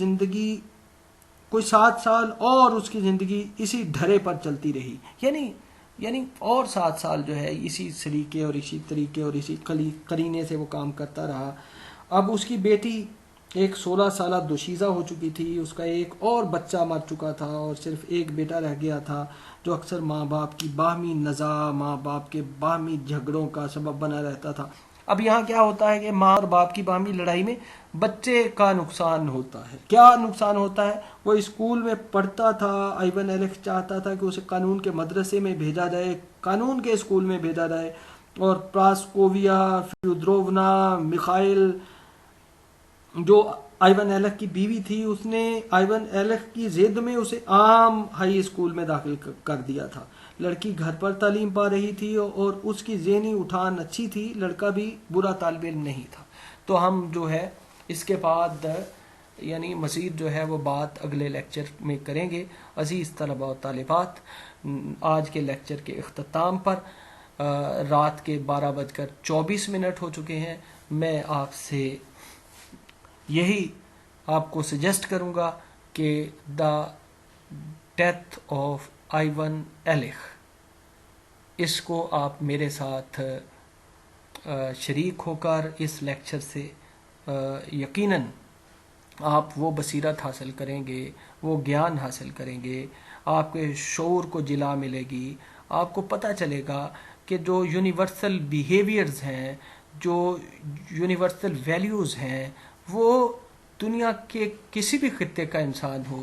Speaker 2: زندگی اسی ڈھرے پر چلتی رہی، یعنی اور 7 سال جو ہے اسی سلیقے اور اسی طریقے اور اسی قرینے سے وہ کام کرتا رہا. اب اس کی بیٹی ایک 16 سالہ دوشیزہ ہو چکی تھی، اس کا ایک اور بچہ مر چکا تھا اور صرف ایک بیٹا رہ گیا تھا جو اکثر ماں باپ کی باہمی نزاع، ماں باپ کے باہمی جھگڑوں کا سبب بنا رہتا تھا. اب یہاں کیا ہوتا ہے کہ ماں اور باپ کی باہمی لڑائی میں بچے کا نقصان ہوتا ہے. کیا نقصان ہوتا ہے؟ وہ اسکول میں پڑھتا تھا، آئیون ایلک چاہتا تھا کہ اسے قانون کے مدرسے میں بھیجا جائے، قانون کے اسکول میں بھیجا جائے، اور پراسکوویا فیودروونا میخائل جو آئیون ایلک کی بیوی تھی، اس نے آئیون ایلک کی ضد میں اسے عام ہائی اسکول میں داخل کر دیا تھا. لڑکی گھر پر تعلیم پا رہی تھی اور اس کی ذہنی اٹھان اچھی تھی، لڑکا بھی برا طالب علم نہیں تھا. تو ہم جو ہے اس کے بعد یعنی مزید جو ہے وہ بات اگلے لیکچر میں کریں گے. عزیز طلباء و طالبات، آج کے لیکچر کے اختتام پر رات کے 12:24 ہو چکے ہیں. میں آپ سے یہی آپ کو سجیسٹ کروں گا کہ دا ڈیتھ آف آئیون ایلک، اس کو آپ میرے ساتھ شریک ہو کر اس لیکچر سے یقیناً
Speaker 1: آپ وہ بصیرت حاصل کریں گے، وہ گیان حاصل کریں گے، آپ کے شعور کو جلا ملے گی، آپ کو پتہ چلے گا کہ جو یونیورسل بیہیویئرز ہیں، جو یونیورسل ویلیوز ہیں، وہ دنیا کے کسی بھی خطے کا انسان ہو،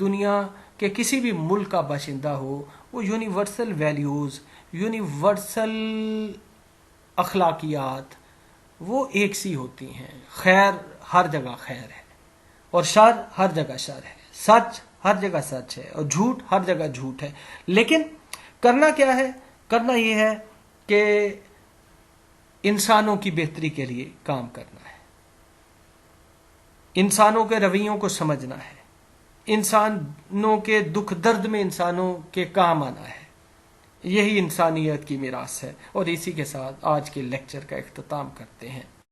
Speaker 1: دنیا کے کسی بھی ملک کا باشندہ ہو، وہ یونیورسل ویلیوز، یونیورسل اخلاقیات وہ ایک سی ہوتی ہیں۔ خیر ہر جگہ خیر ہے، اور شر ہر جگہ شر ہے، سچ ہر جگہ سچ ہے، اور جھوٹ ہر جگہ جھوٹ ہے۔ لیکن کرنا کیا ہے؟ کرنا یہ ہے کہ انسانوں کی بہتری کے لیے کام کرنا ہے، انسانوں کے رویوں کو سمجھنا ہے، انسانوں کے دکھ درد میں انسانوں کے کام آنا ہے۔ یہی انسانیت کی میراث ہے، اور اسی کے ساتھ آج کے لیکچر کا اختتام کرتے ہیں۔